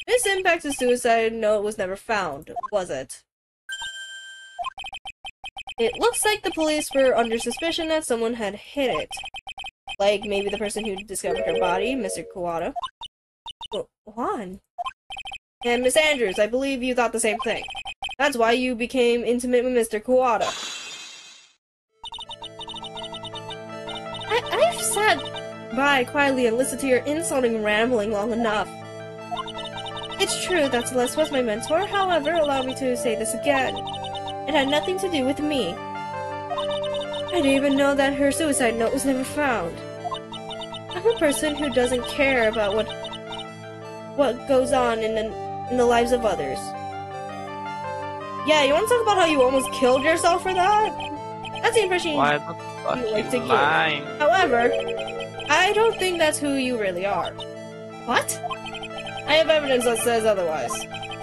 Miss Impact's suicide note was never found, was it? It looks like the police were under suspicion that someone had hid it. Like, maybe the person who discovered her body, Mr. Kawada. Juan? And Miss Andrews, I believe you thought the same thing. That's why you became intimate with Mr. Kawada. I've sat by quietly and listened to your insulting rambling long enough. It's true that Celeste was my mentor, however, allow me to say this again. It had nothing to do with me. I didn't even know that her suicide note was never found. I'm a person who doesn't care about what goes on in the lives of others. Yeah, you want to talk about how you almost killed yourself for that? That's the impression Why the fuck you like to give. lying? However, I don't think that's who you really are. What? I have evidence that says otherwise.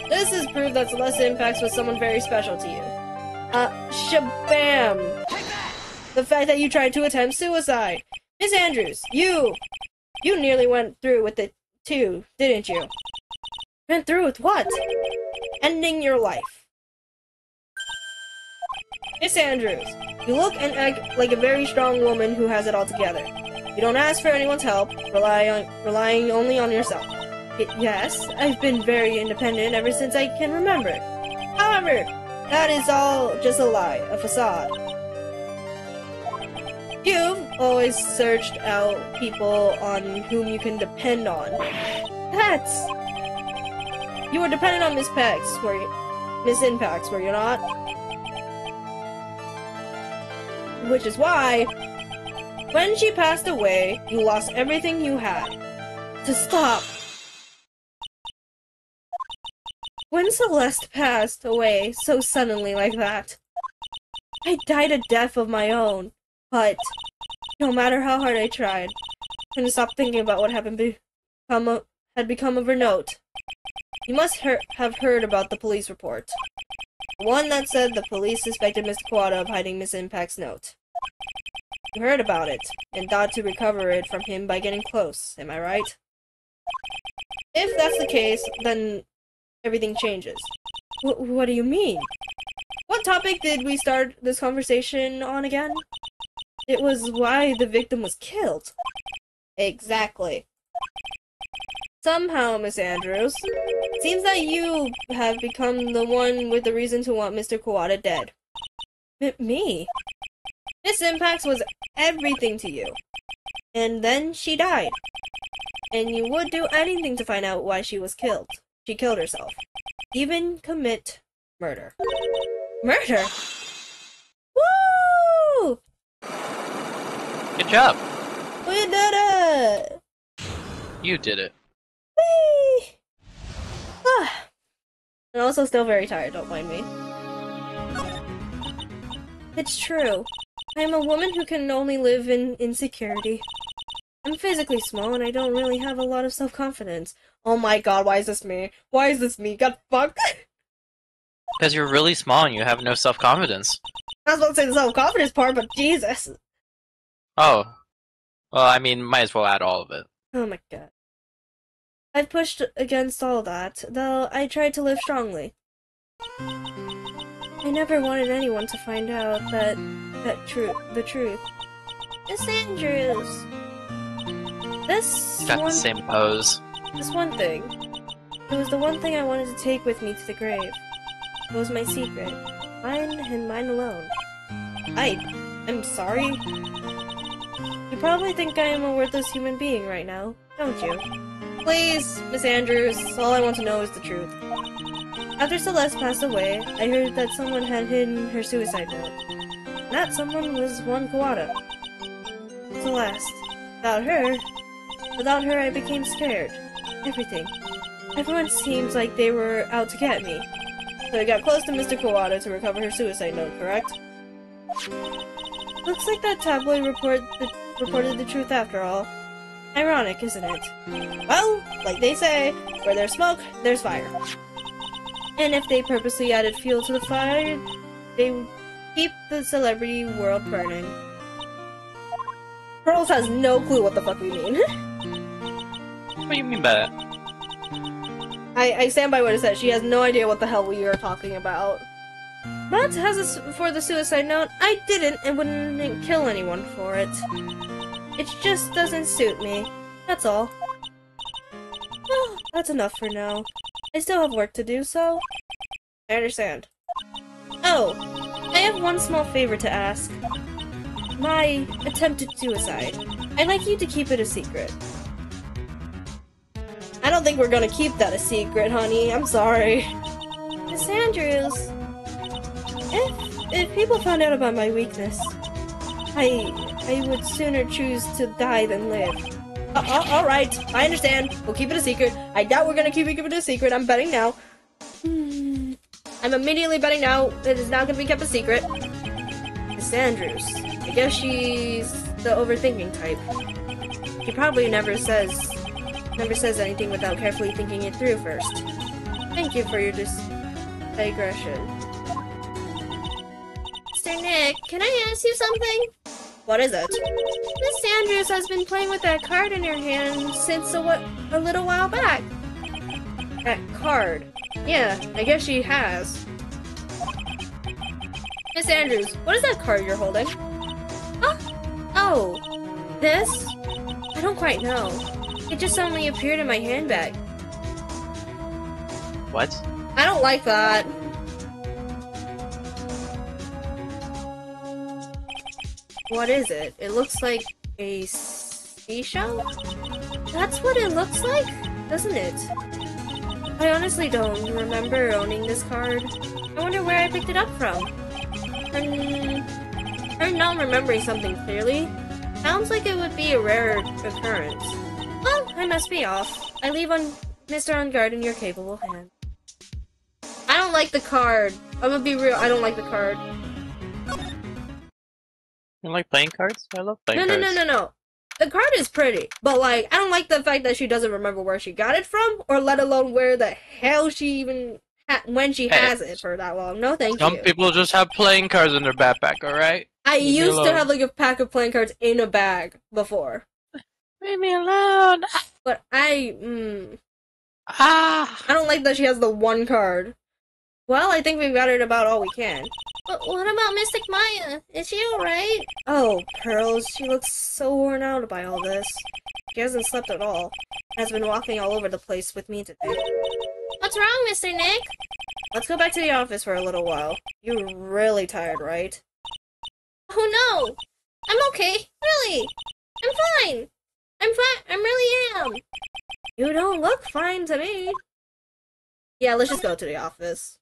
This is proof that Celeste Impacts was someone very special to you. Shabam! The fact that you tried to attempt suicide. Miss Andrews, you nearly went through with it too, didn't you? Went through with what? Ending your life. Miss Andrews, you look and act like a very strong woman who has it all together. You don't ask for anyone's help, relying only on yourself. Yes, I've been very independent ever since I can remember. However, that is all just a lie, a facade. You've always searched out people on whom you can depend on. Pets! You were dependent on Miss Impacts, were you not? Which is why, when she passed away, you lost everything you had. To stop! When Celeste passed away so suddenly like that, I died a death of my own. But no matter how hard I tried, I couldn't stop thinking about what had become of her note. You must have heard about the police report. The one that said the police suspected Mr. Kawada of hiding Miss Impact's note. You heard about it, and thought to recover it from him by getting close, am I right? If that's the case, then everything changes. What do you mean? What topic did we start this conversation on again? It was why the victim was killed. Exactly. Somehow, Miss Andrews, it seems that you have become the one with the reason to want Mr. Kawada dead. Me? Miss Impacts was everything to you. And then she died. And you would do anything to find out why she was killed. She killed herself. Even commit murder. Murder? Woo! Good job. We did it! You did it. Whee! I'm also still very tired, don't mind me. It's true. I am a woman who can only live in insecurity. I'm physically small and I don't really have a lot of self-confidence. Oh my god, why is this me? Why is this me? God fuck! Because you're really small and you have no self-confidence. I was about to say the self-confidence part, but Jesus! Oh. Well, I mean, might as well add all of it. Oh my god. I've pushed against all that, though I tried to live strongly. I never wanted anyone to find out the truth. Miss Andrews! This Got the same pose. This one thing. It was the one thing I wanted to take with me to the grave. It was my secret. Mine and mine alone. I'm sorry. You probably think I am a worthless human being right now, don't you? Please, Miss Andrews, all I want to know is the truth. After Celeste passed away, I heard that someone had hidden her suicide note. And that someone was one Kawada. Celeste. Without her I became scared. Everything. Everyone seems like they were out to get me. So I got close to Mr. Kawada to recover her suicide note, correct? Looks like that tabloid reported the truth after all. Ironic, isn't it? Well, like they say, where there's smoke, there's fire. And if they purposely added fuel to the fire, they would keep the celebrity world burning. Pearls has no clue what the fuck we mean. What do you mean by that? I stand by what it says. She has no idea what the hell we are talking about. But as for the suicide note, I didn't and wouldn't kill anyone for it. It just doesn't suit me. That's all. Well, that's enough for now. I still have work to do, so... I understand. Oh, I have one small favor to ask. My attempted suicide. I'd like you to keep it a secret. I don't think we're gonna keep that a secret, honey. I'm sorry. Miss Andrews, if people found out about my weakness, I would sooner choose to die than live. Alright, I understand. We'll keep it a secret. I doubt we're gonna keep it a secret. I'm betting now. I'm immediately betting now. It is now gonna be kept a secret. Miss Andrews. I guess she's the overthinking type. She probably never says anything without carefully thinking it through first. Thank you for your digression. Mr. Nick, can I ask you something? What is it? Miss Andrews has been playing with that card in her hand since a little while back. That card? Yeah, I guess she has. Miss Andrews, what is that card you're holding? Huh? Oh, this? I don't quite know. It just suddenly appeared in my handbag. What? I don't like that. What is it? It looks like a seashell? That's what it looks like, doesn't it? I honestly don't remember owning this card. I wonder where I picked it up from. I'm not remembering something clearly. Sounds like it would be a rare occurrence. Well, I must be off. I leave on Mr. Unguard in your capable hand. I don't like the card. I'm gonna be real, I don't like the card. You like playing cards? I love playing cards. No. The card is pretty, but like, I don't like the fact that she doesn't remember where she got it from, or let alone where the hell she even when she has it for that long. No, thank you. Some people just have playing cards in their backpack, alright? I used to have like a pack of playing cards in a bag before. Leave me alone! But I don't like that she has the one card. Well, I think we've got it about all we can. But what about Mystic Maya? Is she alright? Oh, Pearls, she looks so worn out by all this. She hasn't slept at all, and has been walking all over the place with me today. What's wrong, Mr. Nick? Let's go back to the office for a little while. You're really tired, right? Oh no! I'm okay, really! I'm fine! I'm fine, I really am! You don't look fine to me. Yeah, let's just go to the office.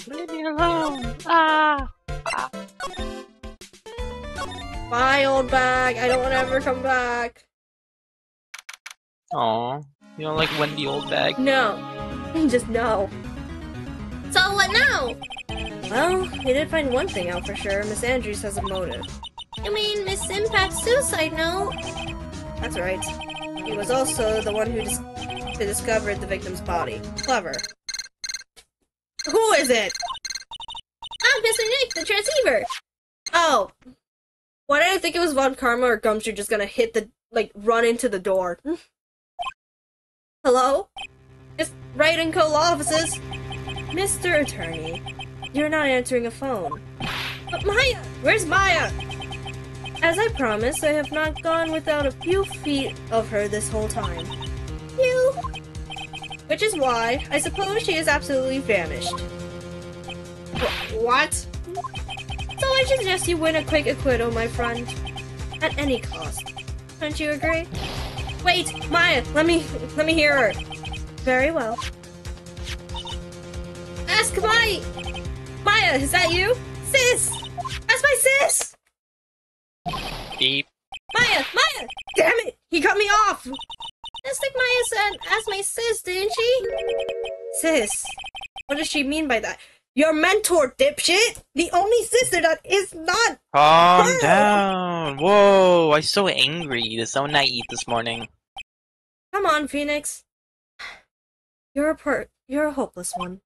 Leave me alone! Bye, old bag. I don't want to ever come back. Aw, you don't like Wendy old bag? No. Just no. So what now? Well, we did find one thing out for sure. Miss Andrews has a motive. You mean Miss Impact's suicide note? That's right. He was also the one who discovered the victim's body. Clever. Who is it? Ah, Mr. Nick, the transceiver! Oh. Why did I think it was Von Karma or Gumshoe just gonna hit the, run into the door? Hello? It's Wright & Co. Law Offices. Mr. Attorney, you're not answering a phone. But Maya! Where's Maya? As I promised, I have not gone without a few feet of her this whole time. Which is why I suppose she is absolutely vanished. What? So I suggest you win a quick acquittal, my friend. At any cost. Don't you agree? Wait, Maya, let me hear her. Very well. Ask Maya! Maya, is that you? Sis! That's my sis! Beep. Maya! Damn it! He cut me off! Just like Maya said, ask my sis, didn't she? Sis? What does she mean by that? Your mentor, dipshit! The only sister that is not Calm her. down. Whoa, I'm so angry. There's someone I eat this morning. Come on, Phoenix. You're a hopeless one.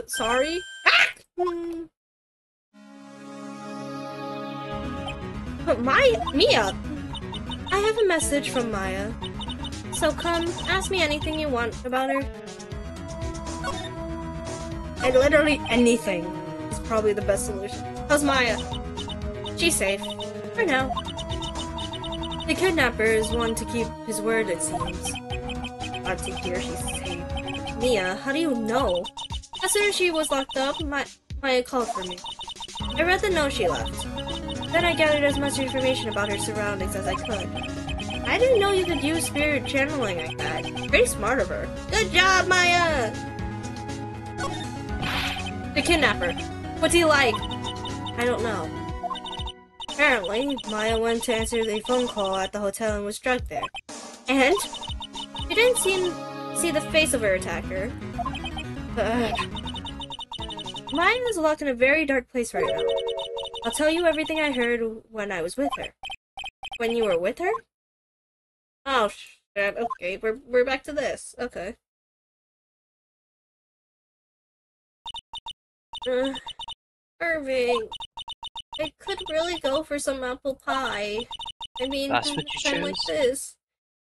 Sorry? Mia! I have a message from Maya. So come, ask me anything you want about her. And literally anything is probably the best solution. How's Maya? She's safe. For now. The kidnapper is one to keep his word, it seems. Glad to hear she's safe. Mia, how do you know? As soon as she was locked up, Maya called for me. I read the note she left. Then I gathered as much information about her surroundings as I could. I didn't know you could use spirit channeling like that. Pretty smart of her. Good job, Maya! The kidnapper. What's he like? I don't know. Apparently, Maya went to answer the phone call at the hotel and was struck there. And? She didn't see the face of her attacker. Maya is locked in a very dark place right now. I'll tell you everything I heard when I was with her. When you were with her? Oh shit, okay, we're back to this. Okay. Irving, I could really go for some apple pie. I mean, That's what you time like choose? this.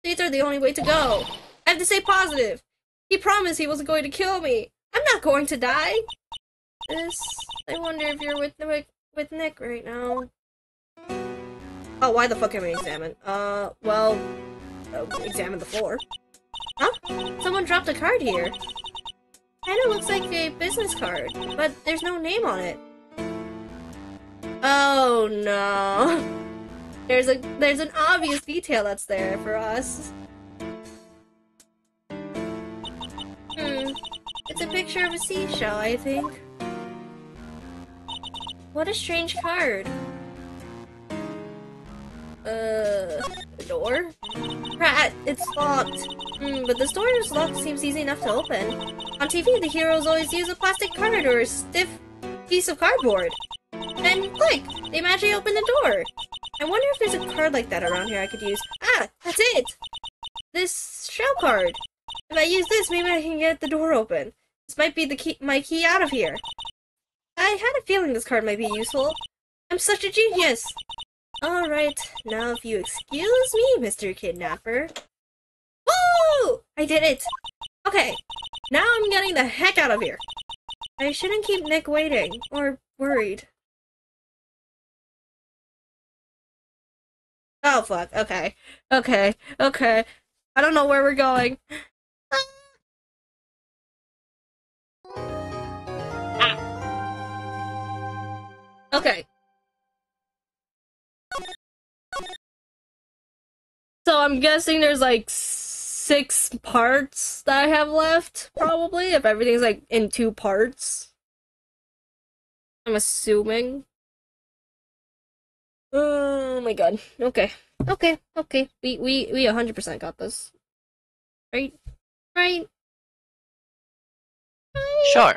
These are the only way to go. I have to stay positive. He promised he wasn't going to kill me. I'm not going to die. I wonder if you're with Nick right now. Oh, why the fuck am I examine? Well, examine the floor. Huh? Someone dropped a card here. Kinda looks like a business card, but there's no name on it. Oh no. There's an obvious detail that's there for us. It's a picture of a seashell, I think. What a strange card. The door? Rat, it's locked. But this door's lock seems easy enough to open. On TV, the heroes always use a plastic card or a stiff piece of cardboard. And click! They magically open the door. I wonder if there's a card like that around here I could use. Ah! That's it! This shell card. If I use this, maybe I can get the door open. This might be my key out of here. I had a feeling this card might be useful. I'm such a genius! Alright, now if you excuse me, Mr. Kidnapper. Woo! I did it! Okay, now I'm getting the heck out of here. I shouldn't keep Nick waiting, or worried. Oh fuck, okay. Okay. I don't know where we're going. Okay. So I'm guessing there's like 6 parts that I have left, probably, if everything's like in 2 parts. I'm assuming. Oh my god. Okay. We 100% got this. Right? Sure.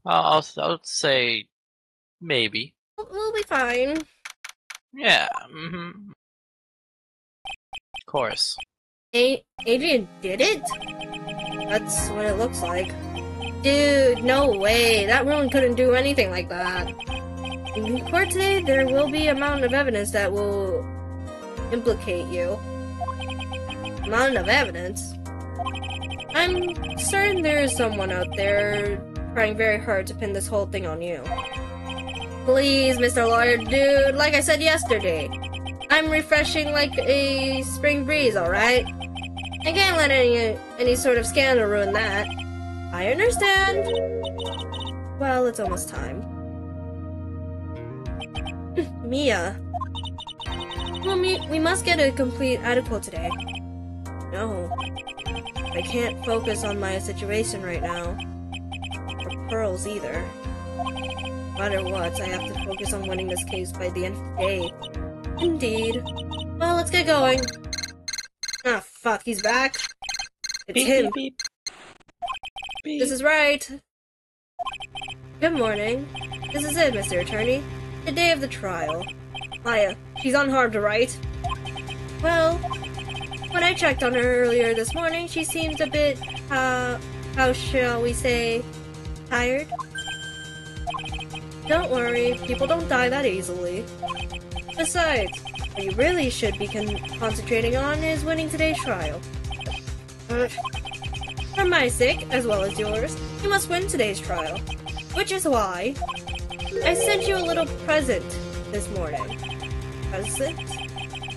I'll say maybe. We'll be fine. Yeah. Of course. Adrian did it? That's what it looks like. Dude, no way. That woman couldn't do anything like that. In court today, there will be a mountain of evidence that will implicate you. Mountain of evidence? I'm certain there is someone out there trying very hard to pin this whole thing on you. Please, Mr. Lawyer, dude, like I said yesterday, I'm refreshing like a spring breeze, alright? I can't let any sort of scandal ruin that. I understand. Well, it's almost time. Mia. Well, we must get a complete article today. No. I can't focus on my situation right now. Or Pearl's either. No matter what, I have to focus on winning this case by the end of the day. Indeed. Well, let's get going. Ah, fuck, he's back. It's Beep, him. beep, beep. Beep. This is right. Good morning. This is it, Mr. Attorney. The day of the trial. Maya, she's unharmed, right? Well, when I checked on her earlier this morning, she seemed a bit, how shall we say, tired? Don't worry, people don't die that easily. Besides, what you really should be concentrating on is winning today's trial. For my sake, as well as yours, you must win today's trial. Which is why I sent you a little present this morning. Present?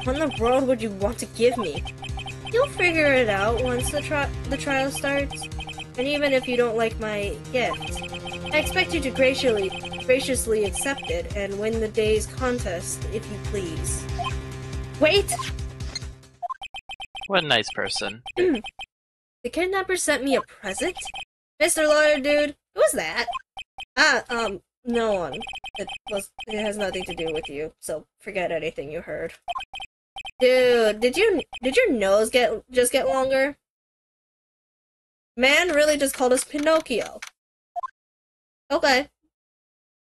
What in the world would you want to give me? You'll figure it out once the trial starts. And even if you don't like my gift, I expect you to graciously accept it and win the day's contest, if you please. Wait! What a nice person. The kidnapper sent me a present? Mr. Lawyer Dude, who was that? No one. It has nothing to do with you, so forget anything you heard. Dude, did your nose just get longer? Man really just called us Pinocchio. Okay.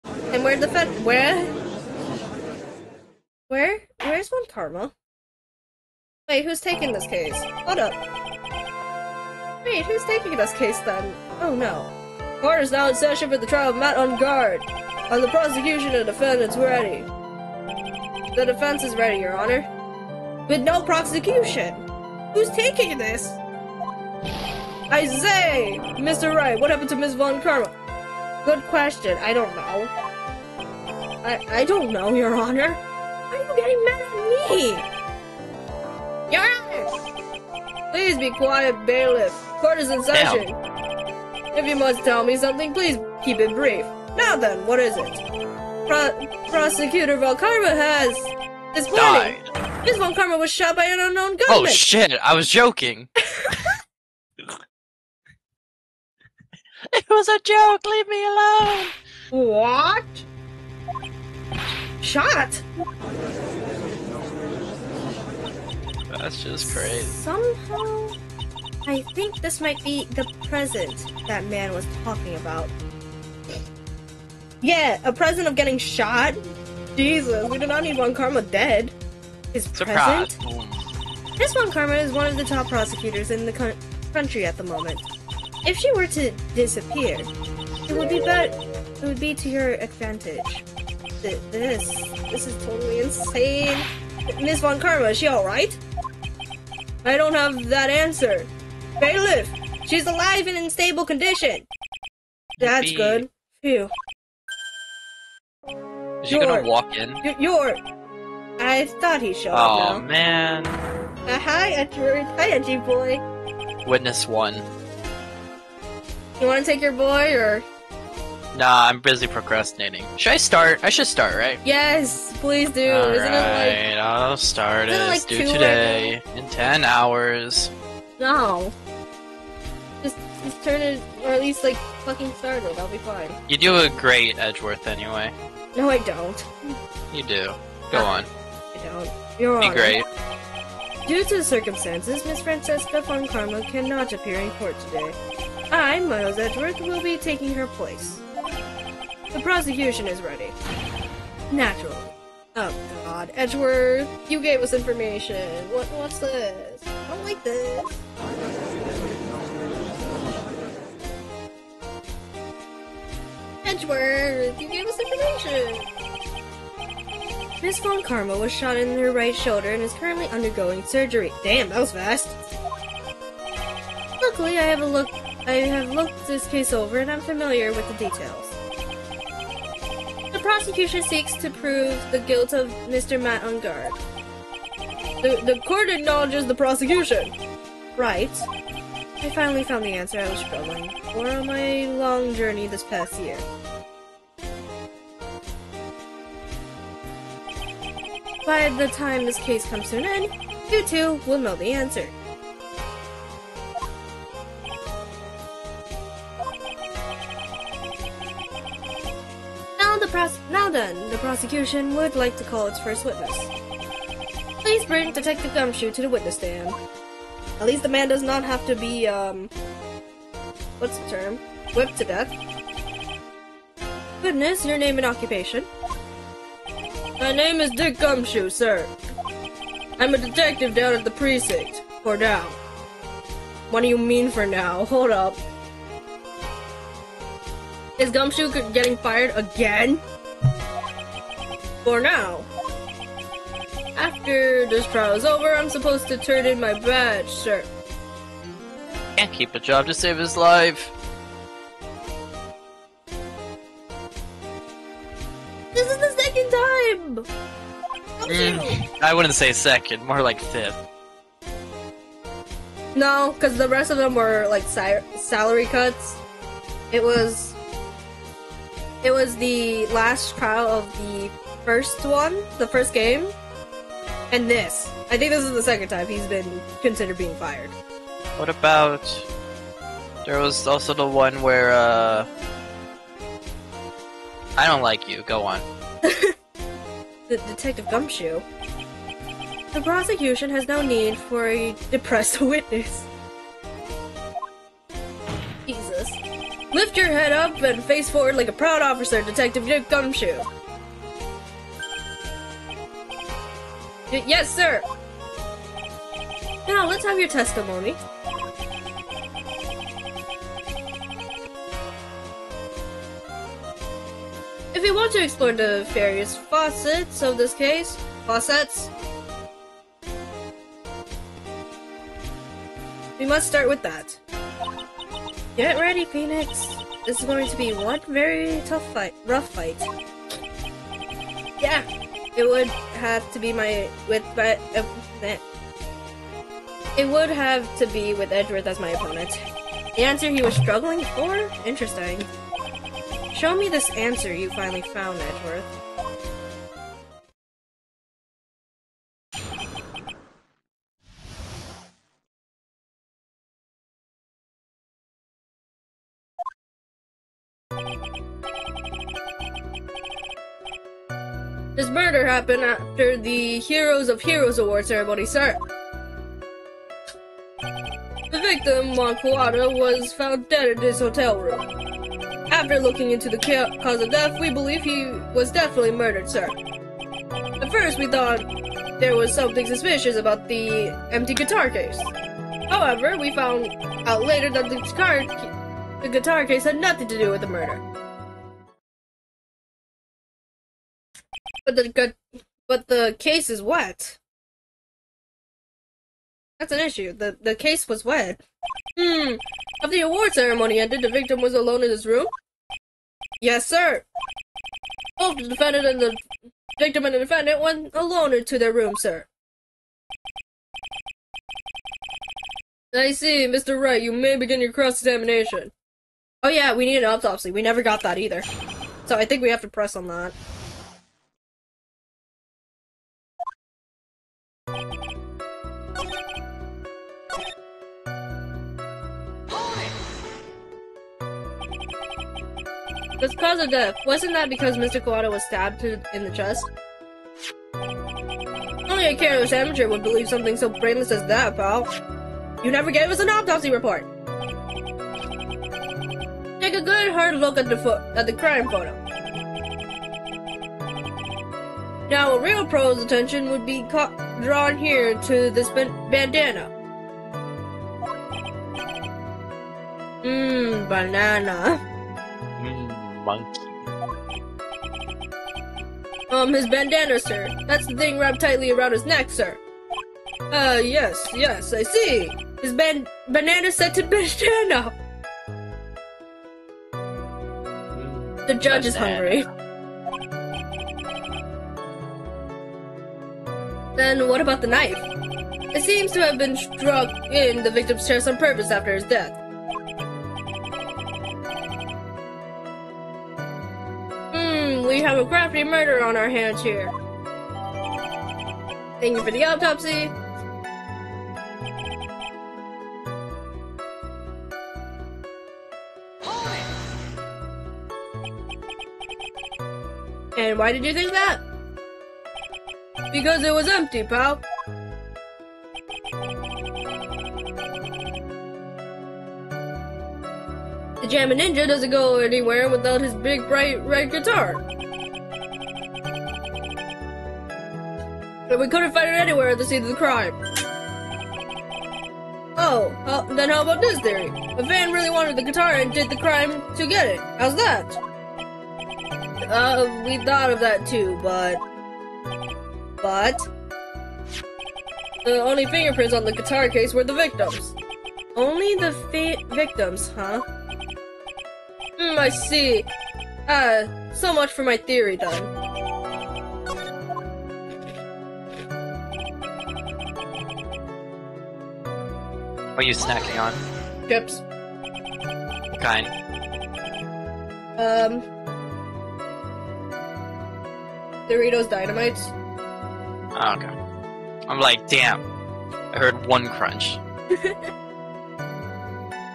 And where's Von Karma? Wait, who's taking this case? Hold up. Wait, who's taking this case then? Oh no. Court is now in session for the trial of Matt on guard. Are the prosecution and defendants ready? The defense is ready, Your Honor. With no prosecution! Who's taking this? I say! Mr. Wright, what happened to Miss Von Karma? Good question. I don't know. I don't know, Your Honor. Why are you getting mad at me? Your Honor! Please be quiet, bailiff. Court is in session. Damn. If you must tell me something, please keep it brief. Now then, what is it? Prosecutor Von Karma has... This morning, Miss Von Karma was shot by an unknown gunman. Oh shit, I was joking. It was a joke, leave me alone! What? Shot? That's just crazy. Somehow, I think this might be the present that man was talking about. Yeah, a present of getting shot? Jesus, we do not need Von Karma dead. His present? Miss Von Karma is one of the top prosecutors in the country at the moment. If she were to disappear, it would be to your advantage. This is totally insane. Miss Von Karma, is she alright? I don't have that answer. Bailiff, she's alive and in stable condition. That's good. Phew. Is she gonna walk in? I thought he showed up now. Oh man. Hi, Edward. Hi, Edgy boy. Witness 1. You want to take your boy, or...? Nah, I'm busy procrastinating. Should I start? I should start, right? Yes, please do. Alright, I'll start it. Like Due today, in 10 hours. No. Just turn it, or at least, like, fucking start it. I'll be fine. You do a great Edgeworth anyway. No, I don't. You do. Go on. I don't. You're Be great. Due to the circumstances, Miss Francesca Von Karma cannot appear in court today. I, Miles Edgeworth, will be taking her place. The prosecution is ready. Naturally. Oh god, Edgeworth, you gave us information. What's this? I don't like this. Edgeworth, you gave us information. Miss Von Karma was shot in her right shoulder and is currently undergoing surgery. Damn, that was fast. Luckily, I have looked this case over and I'm familiar with the details. The prosecution seeks to prove the guilt of Mr. Matt on guard. The court acknowledges the prosecution. Right. I finally found the answer I was struggling for on my long journey this past year. By the time this case comes to an end, you two will know the answer. Now then, the prosecution would like to call its first witness. Please bring Detective Gumshoe to the witness stand. At least the man does not have to be, what's the term? Whipped to death. Witness, your name and occupation. My name is Dick Gumshoe, sir. I'm a detective down at the precinct. For now. What do you mean for now? Hold up. Is Gumshoe getting fired again? For now. After this trial is over, I'm supposed to turn in my badge, sir. Can't keep a job to save his life. This is the second time! I wouldn't say second, more like fifth. No, because the rest of them were like salary cuts. It was the last trial of the first one, the first game, and this. I think this is the second time he's been considered being fired. What about... There was also the one where, I don't like you, go on. The Detective Gumshoe. The prosecution has no need for a depressed witness. Jesus. Lift your head up and face forward like a proud officer, Detective Dick Gumshoe. Yes, sir. Now, let's have your testimony. If you want to explore the various facets of this case, we must start with that. Get ready, Phoenix. This is going to be one very rough fight. Yeah, it would have to be it would have to be with Edgeworth as my opponent. The answer he was struggling for? Interesting. Show me this answer you finally found, Edgeworth. This murder happened after the Heroes of Heroes Award ceremony, sir. The victim, Juan Kawada, was found dead in his hotel room. After looking into the cause of death, we believe he was definitely murdered, sir. At first, we thought there was something suspicious about the empty guitar case. However, we found out later that the guitar case had nothing to do with the murder. But the case is wet. That's an issue. The case was wet. After the award ceremony ended, the victim was alone in his room? Yes, sir. Both the defendant and the victim and the defendant went alone into their room, sir. I see, Mr. Wright, you may begin your cross-examination. Oh yeah, we need an autopsy. We never got that either. So I think we have to press on that. This cause of death, wasn't that because Mr. Kawada was stabbed in the chest? Only a careless amateur would believe something so brainless as that, pal. You never gave us an autopsy report. Take a good hard look at the crime photo. Now, a real pro's attention would be drawn here to this bandana. Banana. Monkey. His bandana, sir. That's the thing wrapped tightly around his neck, sir. Yes, I see. His banana scented bandana. The judge is hungry. Then what about the knife? It seems to have been struck in the victim's chest on purpose after his death. We have a crafty murder on our hands here. Thank you for the autopsy. And why did you think that? Because it was empty, pal. The Jammin' Ninja doesn't go anywhere without his big bright red guitar. But we couldn't find it anywhere at the scene of the crime. Oh, then how about this theory? A fan really wanted the guitar and did the crime to get it. How's that? We thought of that too, but... The only fingerprints on the guitar case were the victims. Only the victims, huh? I see. So much for my theory, then. What are you snacking on? Chips. What kind? Doritos Dynamites. Oh, okay. I'm like, damn. I heard one crunch.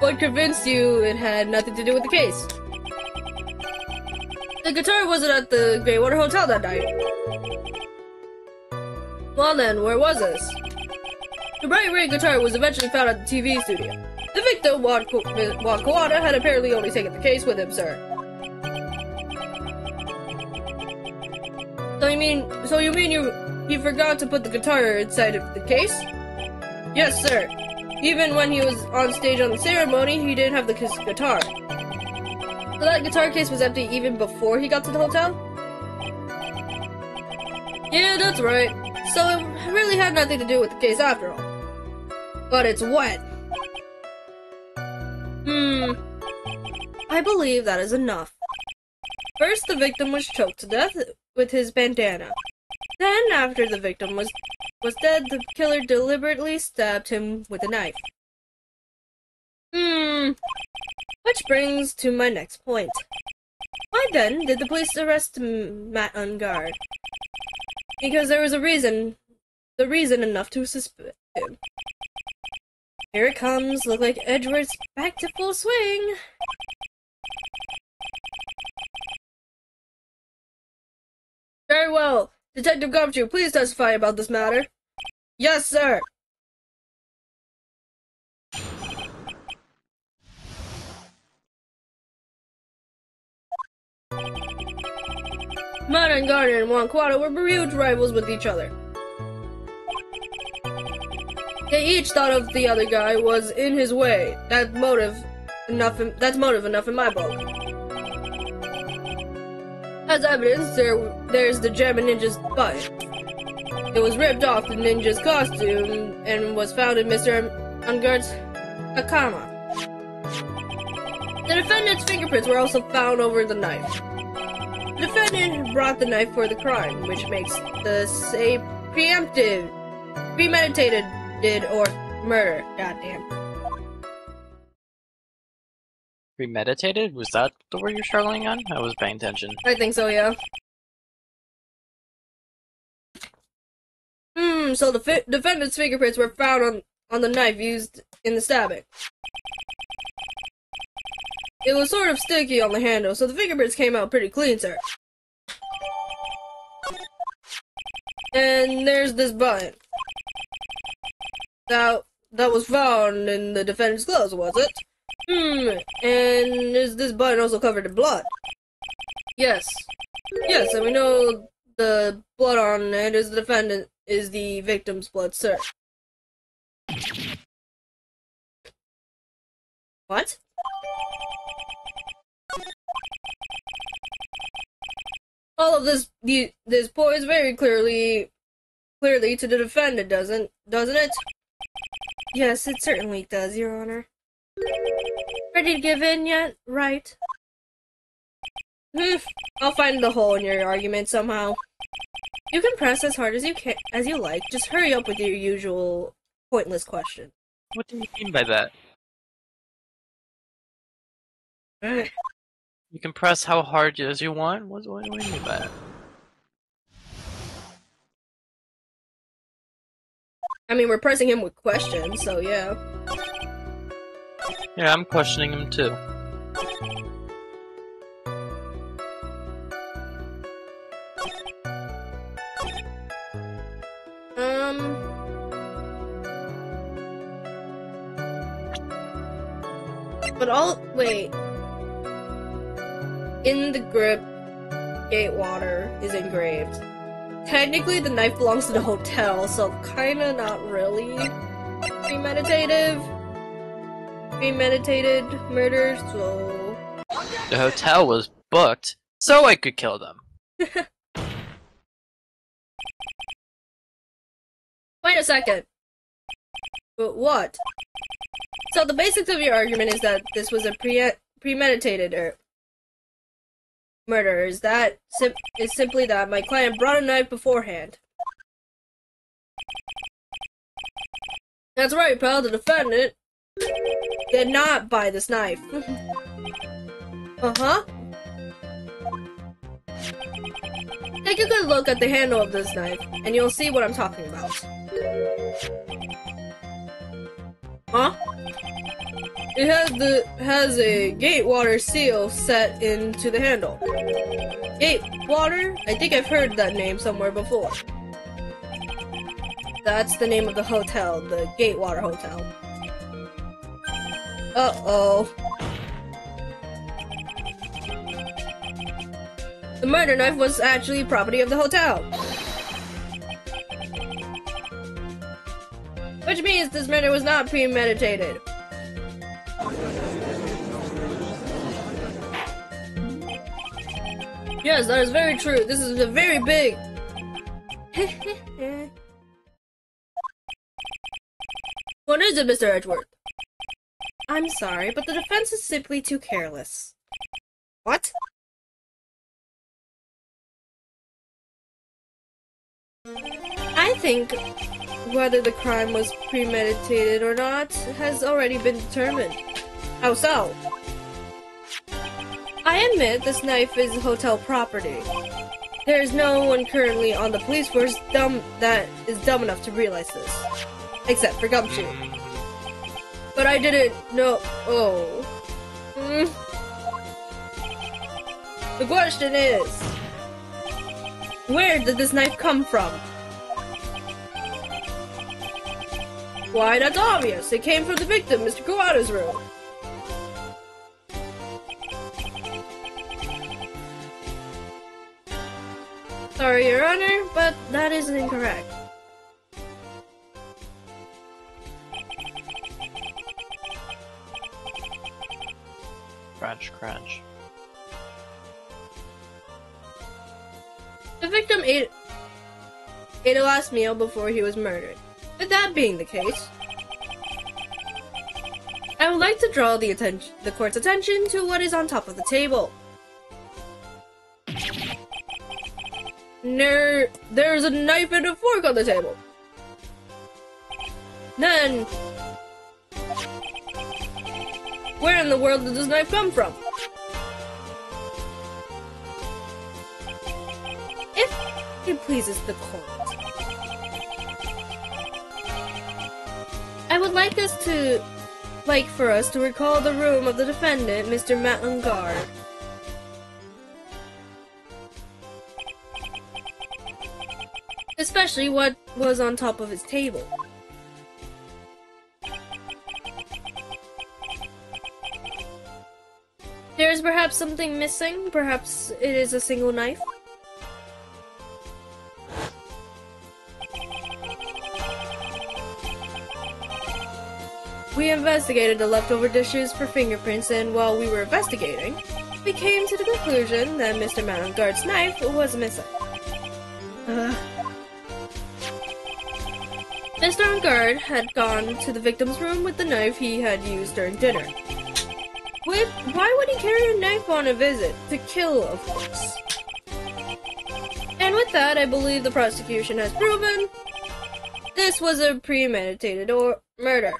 What convinced you it had nothing to do with the case? The guitar wasn't at the Greywater Hotel that night. Well then, where was this? The bright red guitar was eventually found at the TV studio. The victim, Juan Kawada, had apparently only taken the case with him, sir. So you mean he forgot to put the guitar inside of the case? Yes, sir. Even when he was on stage on the ceremony, he didn't have the guitar. So that guitar case was empty even before he got to the hotel? Yeah, that's right. So it really had nothing to do with the case after all. But it's wet. I believe that is enough. First, the victim was choked to death with his bandana. Then, after the victim was dead, the killer deliberately stabbed him with a knife. Which brings to my next point. Why then did the police arrest Matt Ungard? Because there was a reason enough to suspect him. Here it comes, look like Edward's back to full swing. Very well. Detective Gumshoe, please testify about this matter. Yes, sir. Matt Ungard and Juan Quado were huge rivals with each other. They each thought of the other guy was in his way. That's motive enough in my book. As evidence, there's the Jammin' Ninja's butt. It was ripped off the ninja's costume and was found in Mr. Ungard's hakama. The defendant's fingerprints were also found over the knife. The defendant brought the knife for the crime, which makes the say premeditated or murder. Goddamn. Premeditated? Was that the word you're struggling on? I was paying attention. I think so, yeah. So the defendant's fingerprints were found on the knife used in the stabbing. It was sort of sticky on the handle, so the fingerprints came out pretty clean, sir. And there's this button. That was found in the defendant's clothes, was it? And is this button also covered in blood? Yes. Yes, and we know the blood on it is the victim's blood, sir. What? All of this points very clearly to the defendant, doesn't it? Yes, it certainly does, Your Honor. Ready to give in yet? Right. I'll find the hole in your argument somehow. You can press as hard as you like. Just hurry up with your usual pointless question. What do you mean by that? You can press how hard as you want? What do you mean by that? I mean, we're pressing him with questions, so yeah. Yeah, I'm questioning him too. But wait. In the grip, Gatewater is engraved. Technically, the knife belongs to the hotel, so kinda not really premeditated murder, so... The hotel was booked, so I could kill them. Wait a second. But what? So the basics of your argument is that this was a premeditated murder. Is simply that my client brought a knife beforehand. That's right, pal. The defendant did not buy this knife. Uh-huh. Take a good look at the handle of this knife, and you'll see what I'm talking about. Huh? It has a Gatewater seal set into the handle. Gatewater? I think I've heard that name somewhere before. That's the name of the hotel, the Gatewater Hotel. Uh-oh. The murder knife was actually property of the hotel. Which means this murder was not premeditated. Yes, that is very true. This is a very big... What is it, Mr. Edgeworth? I'm sorry, but the defense is simply too careless. What? I think whether the crime was premeditated or not has already been determined. How so? I admit this knife is hotel property. There is no one currently on the police force that is dumb enough to realize this. Except for Gumshoe. But I didn't know. Oh. The question is, where did this knife come from? Why, that's obvious. It came from the victim, Mr. Kawada's room. Sorry, Your Honor, but that is incorrect. Crunch, crunch. The victim ate a last meal before he was murdered. With that being the case, I would like to draw the court's attention to what is on top of the table. There's a knife and a fork on the table. Then, where in the world did this knife come from? If it pleases the court, I would like for us to recall the room of the defendant, Mr. Matungard. Especially what was on top of his table. There is perhaps something missing. Perhaps it is a single knife. We investigated the leftover dishes for fingerprints, and while we were investigating, we came to the conclusion that Mr. Matungard's knife was missing. Mr. Matungard had gone to the victim's room with the knife he had used during dinner. Why would he carry a knife on a visit? To kill, of course. And with that, I believe the prosecution has proven This was a premeditated murder.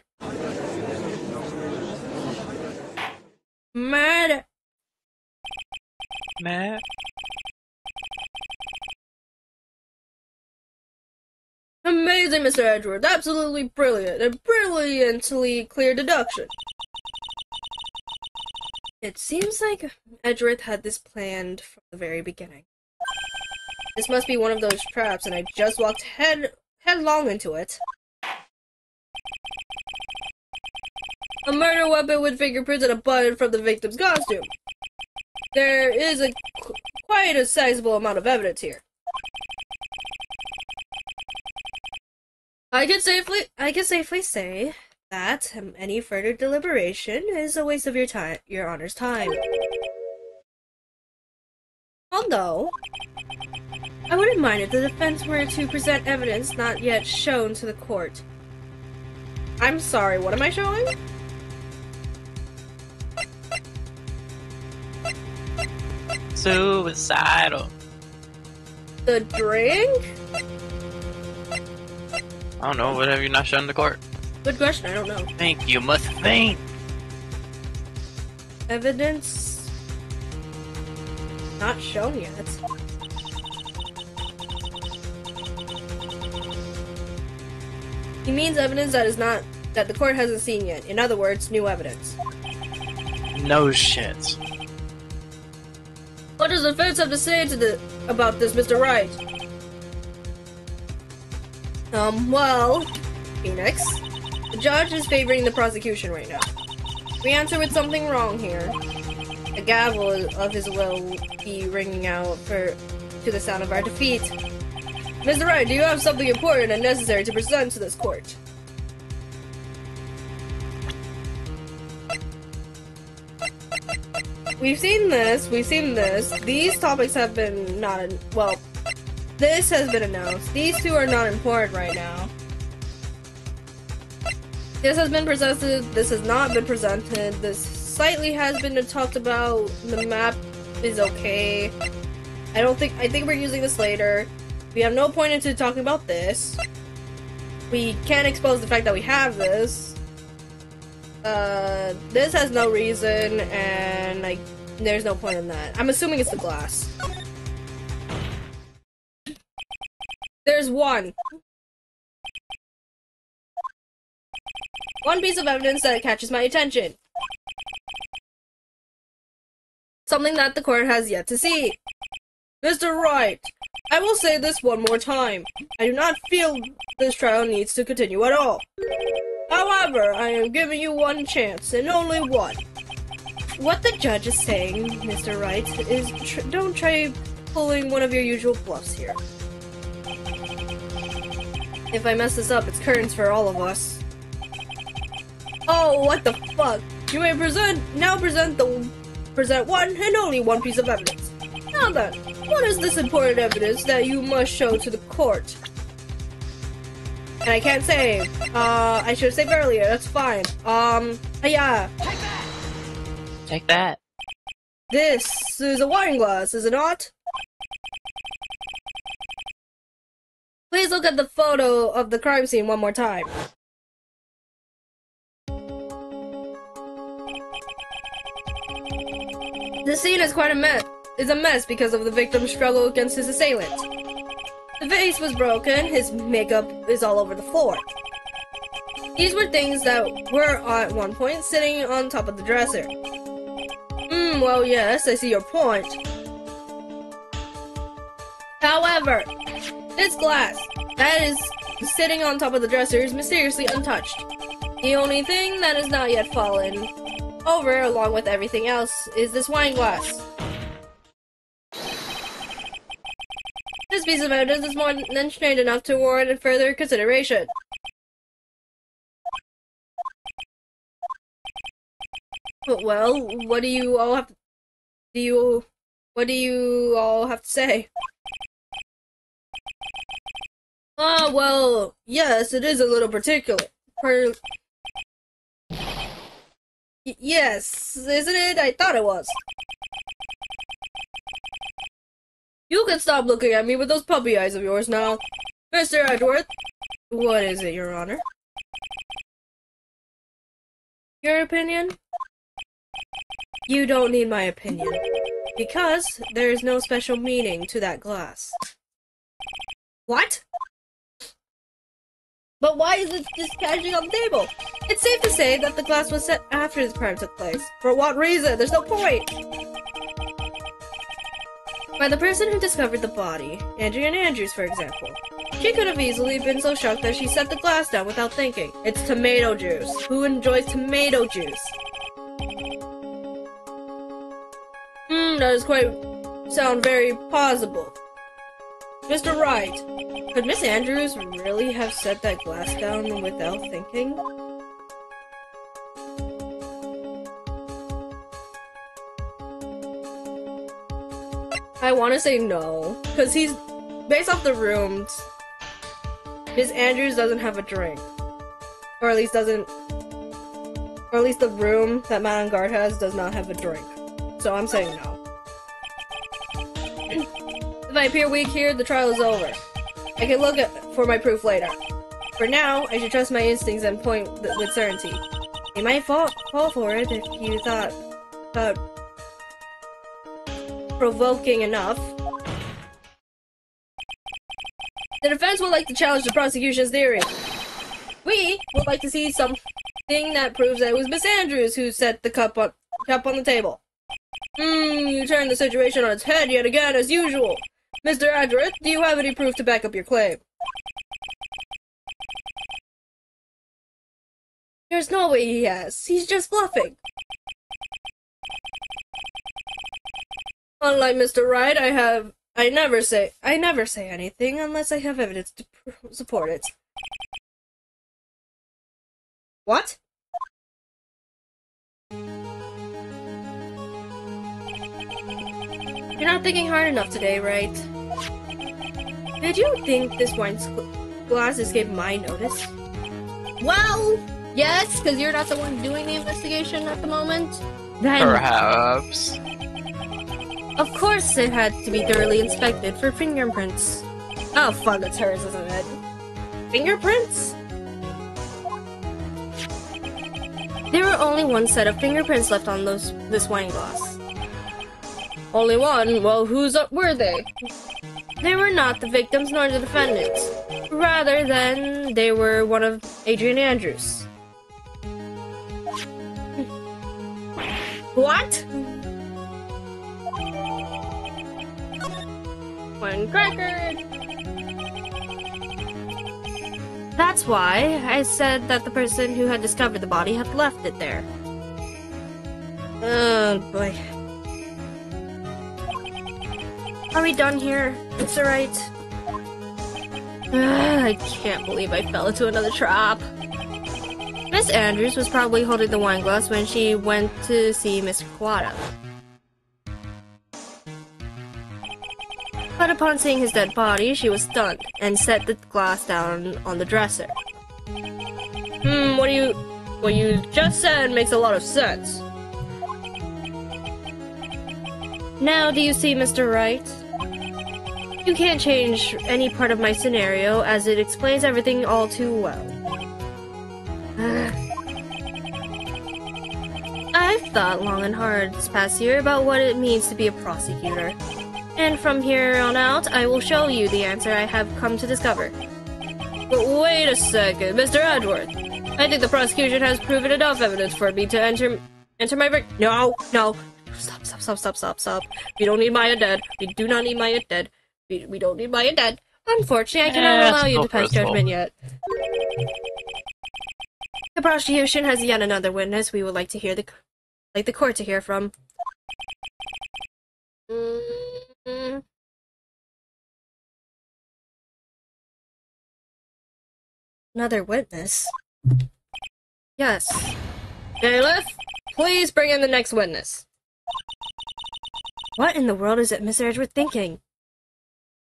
Murder. Matt? Amazing, Mr. Edgeworth. Absolutely brilliant. A brilliantly clear deduction. It seems like Edgeworth had this planned from the very beginning. This must be one of those traps, and I just walked headlong into it. A murder weapon with fingerprints and a button from the victim's costume. There is quite a sizable amount of evidence here. I can safely say that any further deliberation is a waste of your Honor's time. Although, I wouldn't mind if the defense were to present evidence not yet shown to the court. I'm sorry, what am I showing? Suicidal. The drink? I don't know, what have you not shown the court? Good question, I don't know. Think you must think. Evidence not shown yet. He means evidence that the court hasn't seen yet. In other words, new evidence. No shit. What does the defense have to say about this, Mr. Wright? Well, Phoenix, the judge is favoring the prosecution right now. We answer with something wrong here. The gavel of his will be ringing out to the sound of our defeat. Mr. Wright, do you have something important and necessary to present to this court? We've seen this. These topics have been this has been announced. These two are not important right now. This has been presented, this has not been presented, this slightly has been talked about, the map is okay. I think we're using this later. We have no point into talking about this. We can't expose the fact that we have this. This has no reason, and there's no point in that. I'm assuming it's the glass. There's one piece of evidence that catches my attention. Something that the court has yet to see. Mr. Wright, I will say this one more time. I do not feel this trial needs to continue at all. However, I am giving you one chance, and only one. What the judge is saying, Mr. Wright, is don't try pulling one of your usual bluffs here. If I mess this up, it's curtains for all of us. Oh, what the fuck? You may present one and only one piece of evidence. Now then, what is this important evidence that you must show to the court? And I can't save. I should have saved earlier, that's fine. Yeah. Take that. This is a wine glass, is it not? Please look at the photo of the crime scene one more time. The scene is quite a mess because of the victim's struggle against his assailant. The vase was broken, his makeup is all over the floor. These were things that were at one point sitting on top of the dresser. Well yes, I see your point. However, this glass that is sitting on top of the dresser is mysteriously untouched. The only thing that has not yet fallen over, along with everything else, is this wine glass. This piece of evidence is more than strange enough to warrant further consideration. Well, what do you all have to say? Well, yes, it is a little particular. Yes, isn't it? I thought it was. You can stop looking at me with those puppy eyes of yours now. Mr. Edgeworth, What is it, Your Honor? Your opinion? You don't need my opinion. Because there is no special meaning to that glass. What? But why is it just casually on the table? It's safe to say that the glass was set after this crime took place. For what reason? There's no point! By the person who discovered the body, Andrea Andrews, for example. She could have easily been so shocked that she set the glass down without thinking. It's tomato juice. Who enjoys tomato juice? That does quite sound very plausible. Mr. Wright, could Miss Andrews really have set that glass down without thinking? I want to say no, because he's based off the rooms. Miss Andrews doesn't have a drink, or at least the room that Madame Guard has does not have a drink. So I'm saying no. If I appear weak here, the trial is over. I can look for my proof later. For now, I should trust my instincts and point with certainty. You might fall for it if you thought provoking enough. The defense would like to challenge the prosecution's theory. We would like to see something that proves that it was Miss Andrews who set the cup on the table. You turned the situation on its head yet again, as usual. Mr. Adric, do you have any proof to back up your claim? There's no way he has. He's just bluffing. Unlike Mr. Wright, I never say anything unless I have evidence to support it. What? You're not thinking hard enough today, right? Did you think this wine glass escaped my notice? Well, yes, because you're not the one doing the investigation at the moment. Then, perhaps. Of course it had to be thoroughly inspected for fingerprints. Oh fuck, it's hers, isn't it? Fingerprints? There were only one set of fingerprints left on this wine glass. Only one? Well, whose were they? They were not the victims nor the defendants. Rather than they were one of Adrian Andrews. What? One cracker. That's why I said that the person who had discovered the body had left it there. Oh boy. Are we done here, Mr. Wright? I can't believe I fell into another trap. Miss Andrews was probably holding the wine glass when she went to see Mr. Kawada. But upon seeing his dead body, she was stunned and set the glass down on the dresser. What you just said makes a lot of sense. Now, do you see, Mr. Wright? You can't change any part of my scenario, as it explains everything all too well. I've thought long and hard this past year about what it means to be a prosecutor. And from here on out, I will show you the answer I have come to discover. But wait a second, Mr. Edward. I think the prosecution has proven enough evidence for me to enter my verdict. No. Stop. We don't need Maya dead. We do not need Maya dead. We don't need Maya dead. Unfortunately, I cannot allow you to pass judgment yet. The prosecution has yet another witness we would like to hear the court to hear from. Another witness? Yes. Bailiff, please bring in the next witness. What in the world is it Mr. Edgeworth thinking?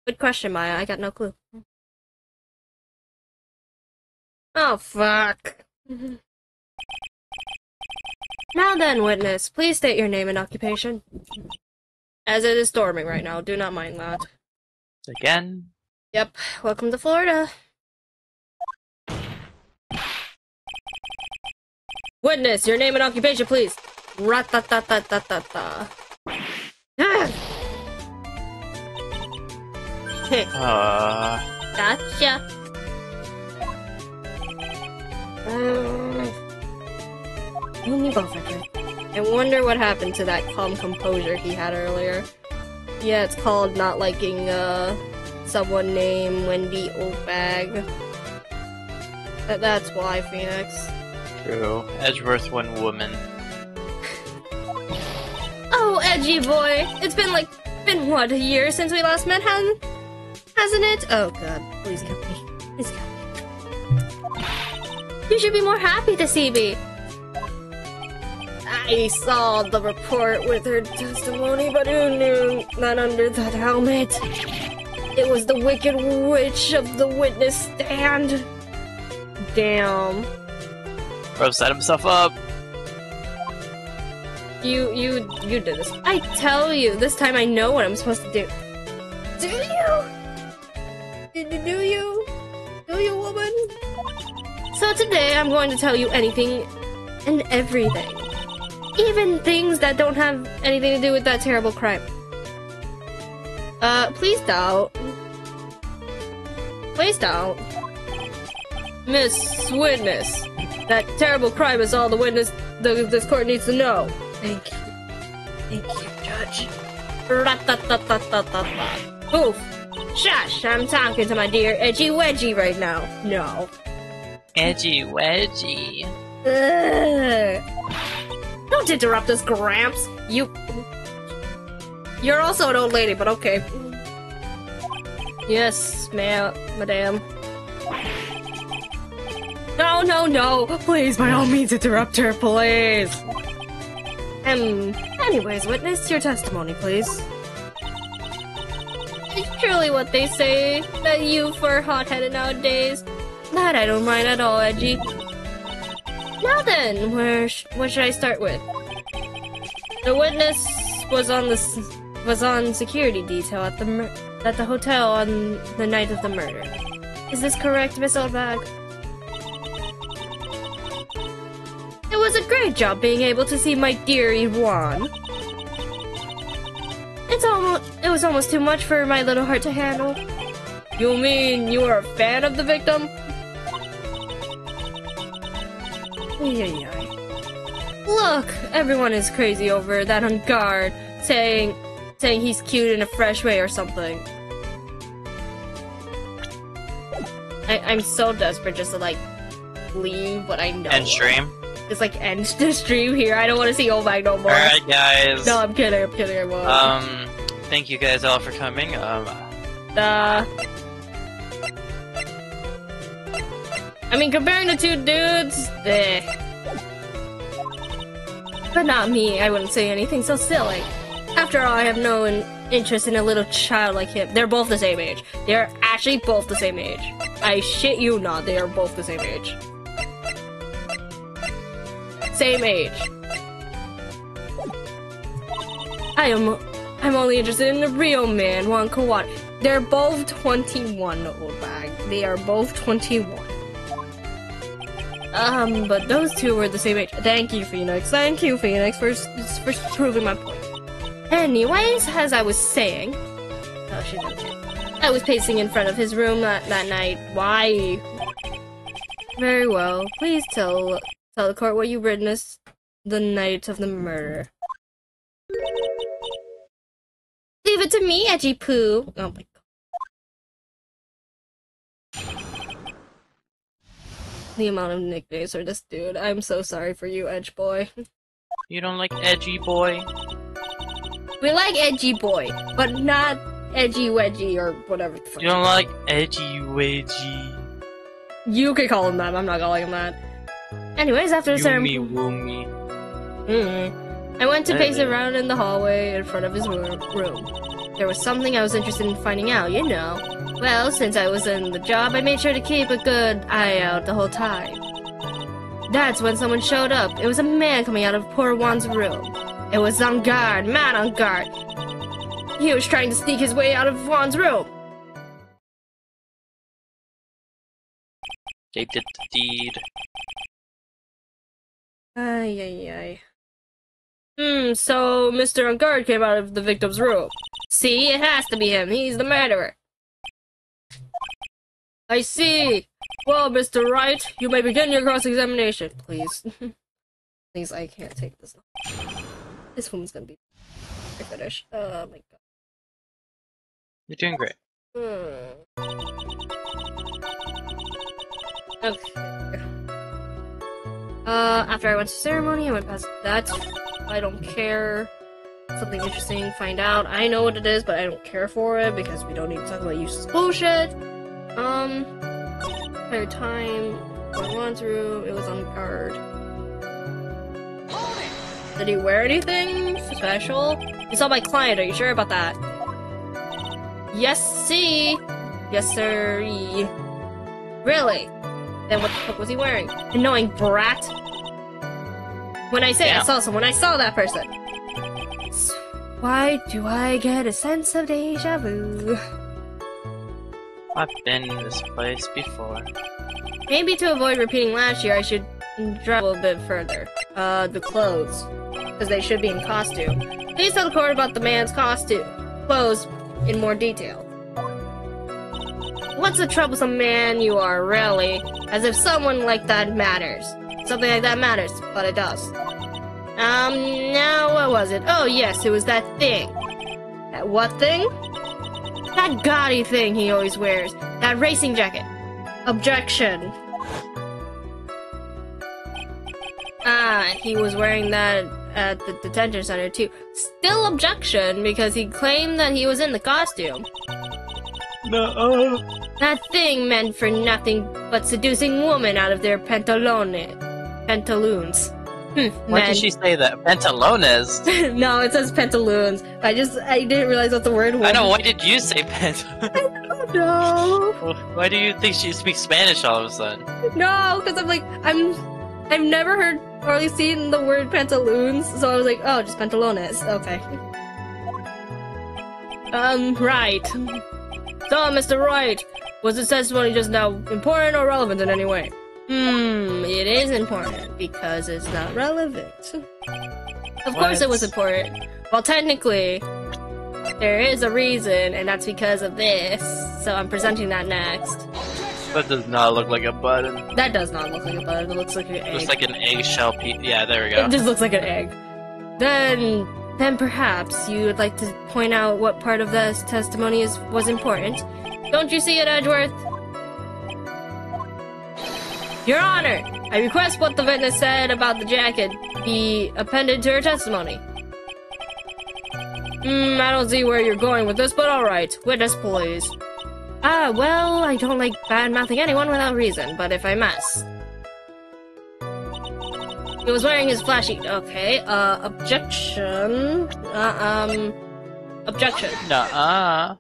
Good question, Maya. I got no clue. Oh, fuck. Now then, witness, please state your name and occupation. As it is storming right now, do not mind that. Again? Yep, welcome to Florida. Witness, your name and occupation, please. Rat-ta-ta-ta-ta-ta-ta. Gotcha. I wonder what happened to that calm composure he had earlier. Yeah, it's called not liking, someone named Wendy Oldbag. That's why, Phoenix. True. Edgeworth one woman. Oh, edgy boy. It's been what, a year since we last met, hasn't it? Oh god, please help me. Please help me. You should be more happy to see me. I saw the report with her testimony, but who knew that under that helmet it was the Wicked Witch of the witness stand? Damn. Bro set himself up. You did this. I tell you, this time I know what I'm supposed to do. Do you? Do you? Do you, woman? So today I'm going to tell you anything and everything. Even things that don't have anything to do with that terrible crime. Please don't. Please don't. Miss Witness, that terrible crime is all this court needs to know. Thank you. Thank you, Judge. Ra-ta-ta-ta-ta-ta-ta. Oof. Shush, I'm talking to my dear Edgy Wedgie right now. No. Edgy wedgy. Ugh. Don't interrupt us, Gramps. You're also an old lady, but okay. Yes, madam. No. Please, by all means, interrupt her, please. Anyways, witness your testimony, please. It's truly what they say, that youth are hot-headed nowadays. That I don't mind at all, Edgy. Now then, what should I start with? The witness was on security detail at the hotel on the night of the murder. Is this correct, Miss Oldbag? It was a great job being able to see my dear Yvonne. It was almost too much for my little heart to handle. You mean you were a fan of the victim? Look, everyone is crazy over that on guard, saying he's cute in a fresh way or something. I'm so desperate just to like leave what I know. End stream. Just like end the stream here. I don't want to see Oldbag no more. Alright, guys. No, I'm kidding. I won't. Thank you guys all for coming. I mean, comparing the two dudes, but not me. I wouldn't say anything so silly. After all, I have no interest in a little child like him. They're both the same age. They're actually both the same age. I shit you not, they are both the same age. Same age. I'm only interested in the real man, Juan Kawat. They're both 21, Oldbag. They are both 21. But those two were the same age. Thank you, Phoenix. Thank you, Phoenix, for proving my point. Anyways, as I was saying... Oh, she didn't. I was pacing in front of his room that night. Why? Very well. Please tell the court what you witnessed the night of the murder. Leave it to me, Edgy Poo. Oh my god. The amount of nicknames for this dude. I'm so sorry for you, Edge Boy. You don't like edgy boy? We like Edgy Boy, but not Edgy Wedgie or whatever the fuck. You don't like edgy wedgy? You could call him that, I'm not calling him that. Anyways, after the ceremony... Woomy. I went to pace around in the hallway in front of his room. There was something I was interested in finding out, you know. Well, since I was in the job, I made sure to keep a good eye out the whole time. That's when someone showed up. It was a man coming out of poor Juan's room. It was on guard, man on guard. He was trying to sneak his way out of Juan's room. They did the deed. Ay, ay, ay. So Mr. On Guard came out of the victim's room. See, it has to be him. He's the murderer. I see. Well, Mr. Wright, you may begin your cross-examination, please. Please, I can't take this. This one's gonna be finished. Oh my god. You're doing great. Okay. After I went to ceremony, I went past that. I don't care. Something interesting, find out. I know what it is, but I don't care for it because we don't need to talk about useless bullshit. Entire time, going on through, it was on guard. Did he wear anything special? You saw my client, are you sure about that? Yes, see? Yes, sir. Really? Then what the fuck was he wearing? Annoying brat? When I say I saw someone, I saw that person. Why do I get a sense of deja vu? I've been in this place before. Maybe to avoid repeating last year, I should drive a little bit further. The clothes. Because they should be in costume. Please tell the court about the man's costume. Clothes in more detail. What's a troublesome man you are, really? As if someone like that matters. Something like that matters, but it does. Now what was it? Oh yes, it was that thing. That what thing? That gaudy thing he always wears. That racing jacket. Objection. He was wearing that at the detention center too. Still objection, because he claimed that he was in the costume. No. That thing meant for nothing but seducing women out of their pantaloons. Why did she say that? Pantalones? No, it says pantaloons. I didn't realize what the word was. I know, why did you say pantaloons? No. Why do you think she speaks Spanish all of a sudden? No, because I've never heard or really seen the word pantaloons, so I was like, oh, just pantalones. Okay. Right. So, Mr. Wright, was the testimony just now important or relevant in any way? It is important because it's not relevant. Of course it was important. Well, technically, there is a reason, and that's because of this. So I'm presenting that next. That does not look like a button. That does not look like a button. It looks like an egg. It looks like an eggshell piece. Yeah, there we go. It just looks like an egg. Then perhaps you would like to point out what part of this testimony was important. Don't you see it, Edgeworth? Your Honor, I request what the witness said about the jacket be appended to her testimony. I don't see where you're going with this, but alright. Witness, please. Well, I don't like bad-mouthing anyone without reason, but if I must. He was wearing his flashy... Okay, objection. Objection. Nuh-uh.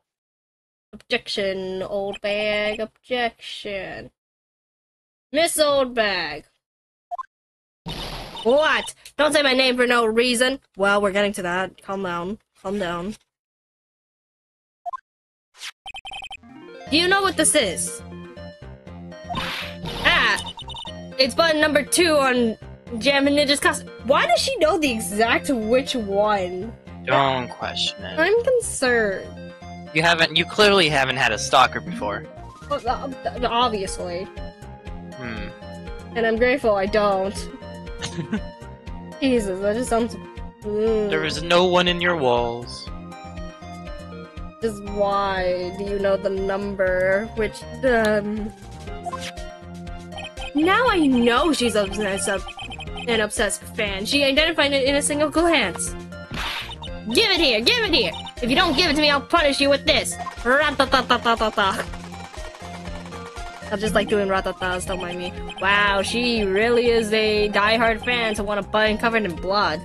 Objection, old bag. Objection. Miss Old Bag. What? Don't say my name for no reason. Well, we're getting to that. Calm down. Calm down. Do you know what this is? It's button number 2 on Jammin' Ninja's costume. Why does she know the exact which one? Don't question it. I'm concerned. You clearly haven't had a stalker before. Obviously. And I'm grateful I don't. Jesus, that just sounds... There is no one in your walls. Just why do you know the number? Which, Now I know she's an obsessed fan. She identified it in a single glance. Give it here! Give it here! If you don't give it to me, I'll punish you with this! Ra-ta-ta-ta-ta-ta-ta. I just like doing ratatas, don't mind me. Wow, she really is a die-hard fan to want a button covered in blood.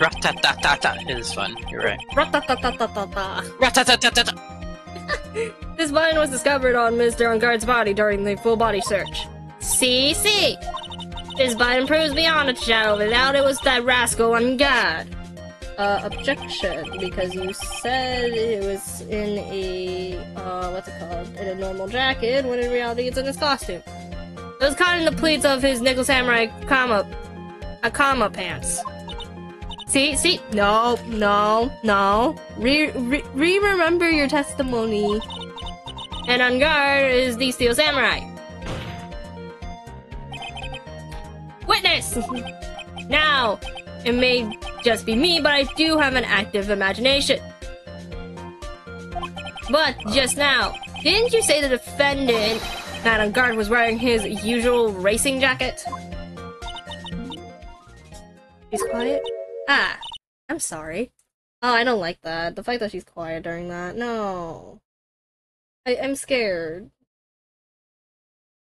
Rat-ta-ta-ta-ta. It is fun, you're right. Ratatatata. Rat-ta-ta-ta-ta-ta. This button was discovered on Mr. On Guard's body during the full-body search. See? This button proves beyond a shadow of a doubt it was that rascal on guard. Objection, because you said it was in a, what's it called? In a normal jacket, when in reality it's in his costume. It was caught in the pleats of his nickel samurai a comma pants. See? No. Remember your testimony. And on guard is the Steel Samurai. Witness! Now, it may just be me, but I do have an active imagination. But just now, didn't you say the defendant that on guard was wearing his usual racing jacket? She's quiet? Ah, I'm sorry. Oh, I don't like that. The fact that she's quiet during that. No. I'm scared.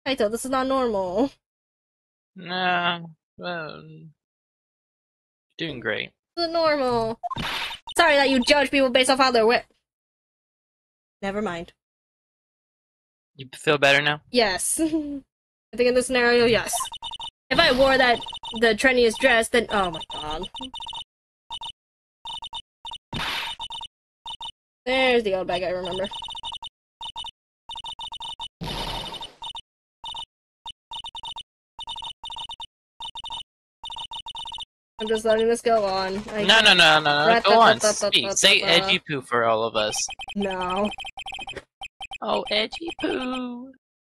Kaito, this is not normal. Nah, doing great. This is normal. Sorry that you judge people based off how they're wit. Never mind. You feel better now? Yes. I think in this scenario, yes. If I wore the trendiest dress, then oh my god. There's the old bag I remember. I'm just letting this go on. No. Go on. Speak. Say edgy poo for all of us. No. Oh, edgy poo.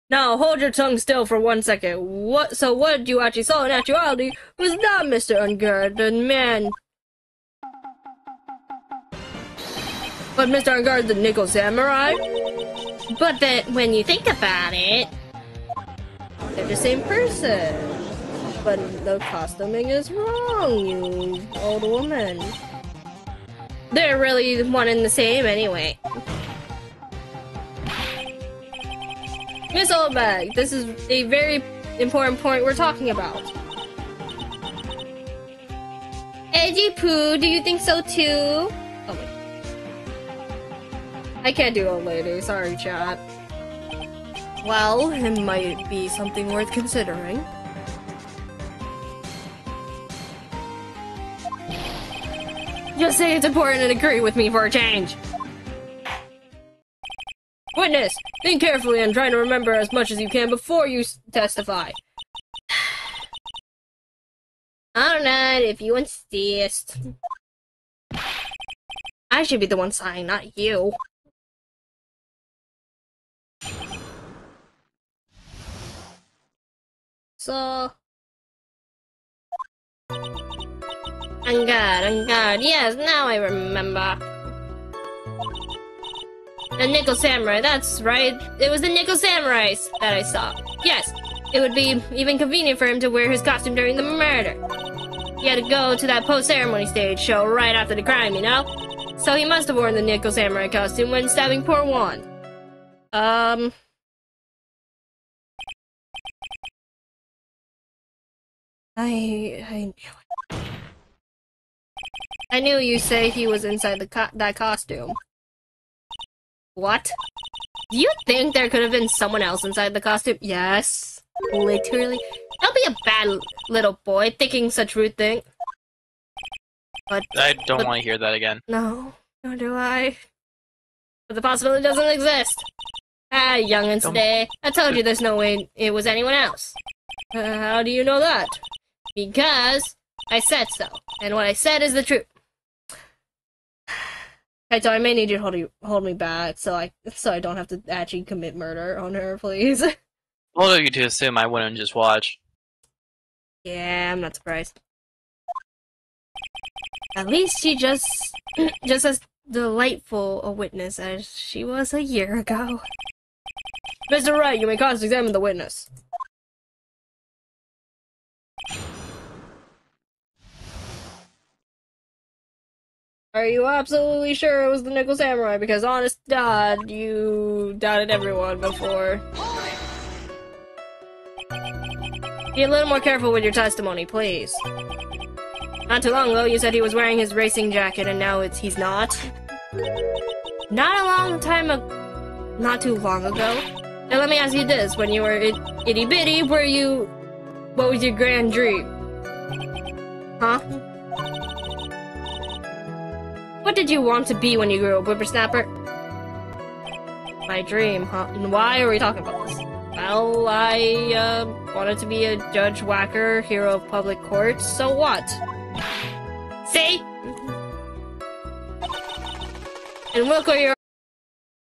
Now, hold your tongue still for 1 second. What you actually saw in actuality was not Mr. Ungard, the man. But Mr. Ungard, the Nickel Samurai? But then, when you think about it, they're the same person. But the costuming is wrong, you old woman. They're really one and the same anyway. Miss Oldbag, this is a very important point we're talking about. Edgy Poo, do you think so too? Oh my. I can't do old lady, sorry chat. Well, it might be something worth considering. Just say it's important and agree with me for a change. Witness, think carefully and try to remember as much as you can before you testify. Alright, if you insist. I should be the one sighing, not you. So... Angard, yes, now I remember. The Nickel Samurai, that's right. It was the Nickel Samurais that I saw. Yes, it would be even convenient for him to wear his costume during the murder. He had to go to that post-ceremony stage show right after the crime, you know? So he must have worn the Nickel Samurai costume when stabbing poor Juan. I knew it. I knew you say he was inside that costume. What? Do you think there could have been someone else inside the costume? Yes. Literally. Don't be a bad little boy thinking such rude thing. But I don't want to hear that again. No, nor do I. But the possibility doesn't exist. Ah, youngins today. I told you there's no way it was anyone else. How do you know that? Because I said so. And what I said is the truth. Kaito, I may need you to hold me back so I don't have to actually commit murder on her, please. What are you to assume I wouldn't just watch? Yeah, I'm not surprised. At least she just as delightful a witness as she was a year ago. Mr. Wright, you may cross-examine the witness. Are you absolutely sure it was the Nickel Samurai? Because honest God, you doubted everyone before. Be a little more careful with your testimony, please. Not too long ago, you said he was wearing his racing jacket, and now he's not. Not too long ago. Now let me ask you this: when you were itty bitty, what was your grand dream? Huh? What did you want to be when you grew up, whippersnapper? My dream, huh? And why are we talking about this? Well, I, wanted to be a judge whacker, hero of public courts, so what? See? And look what you're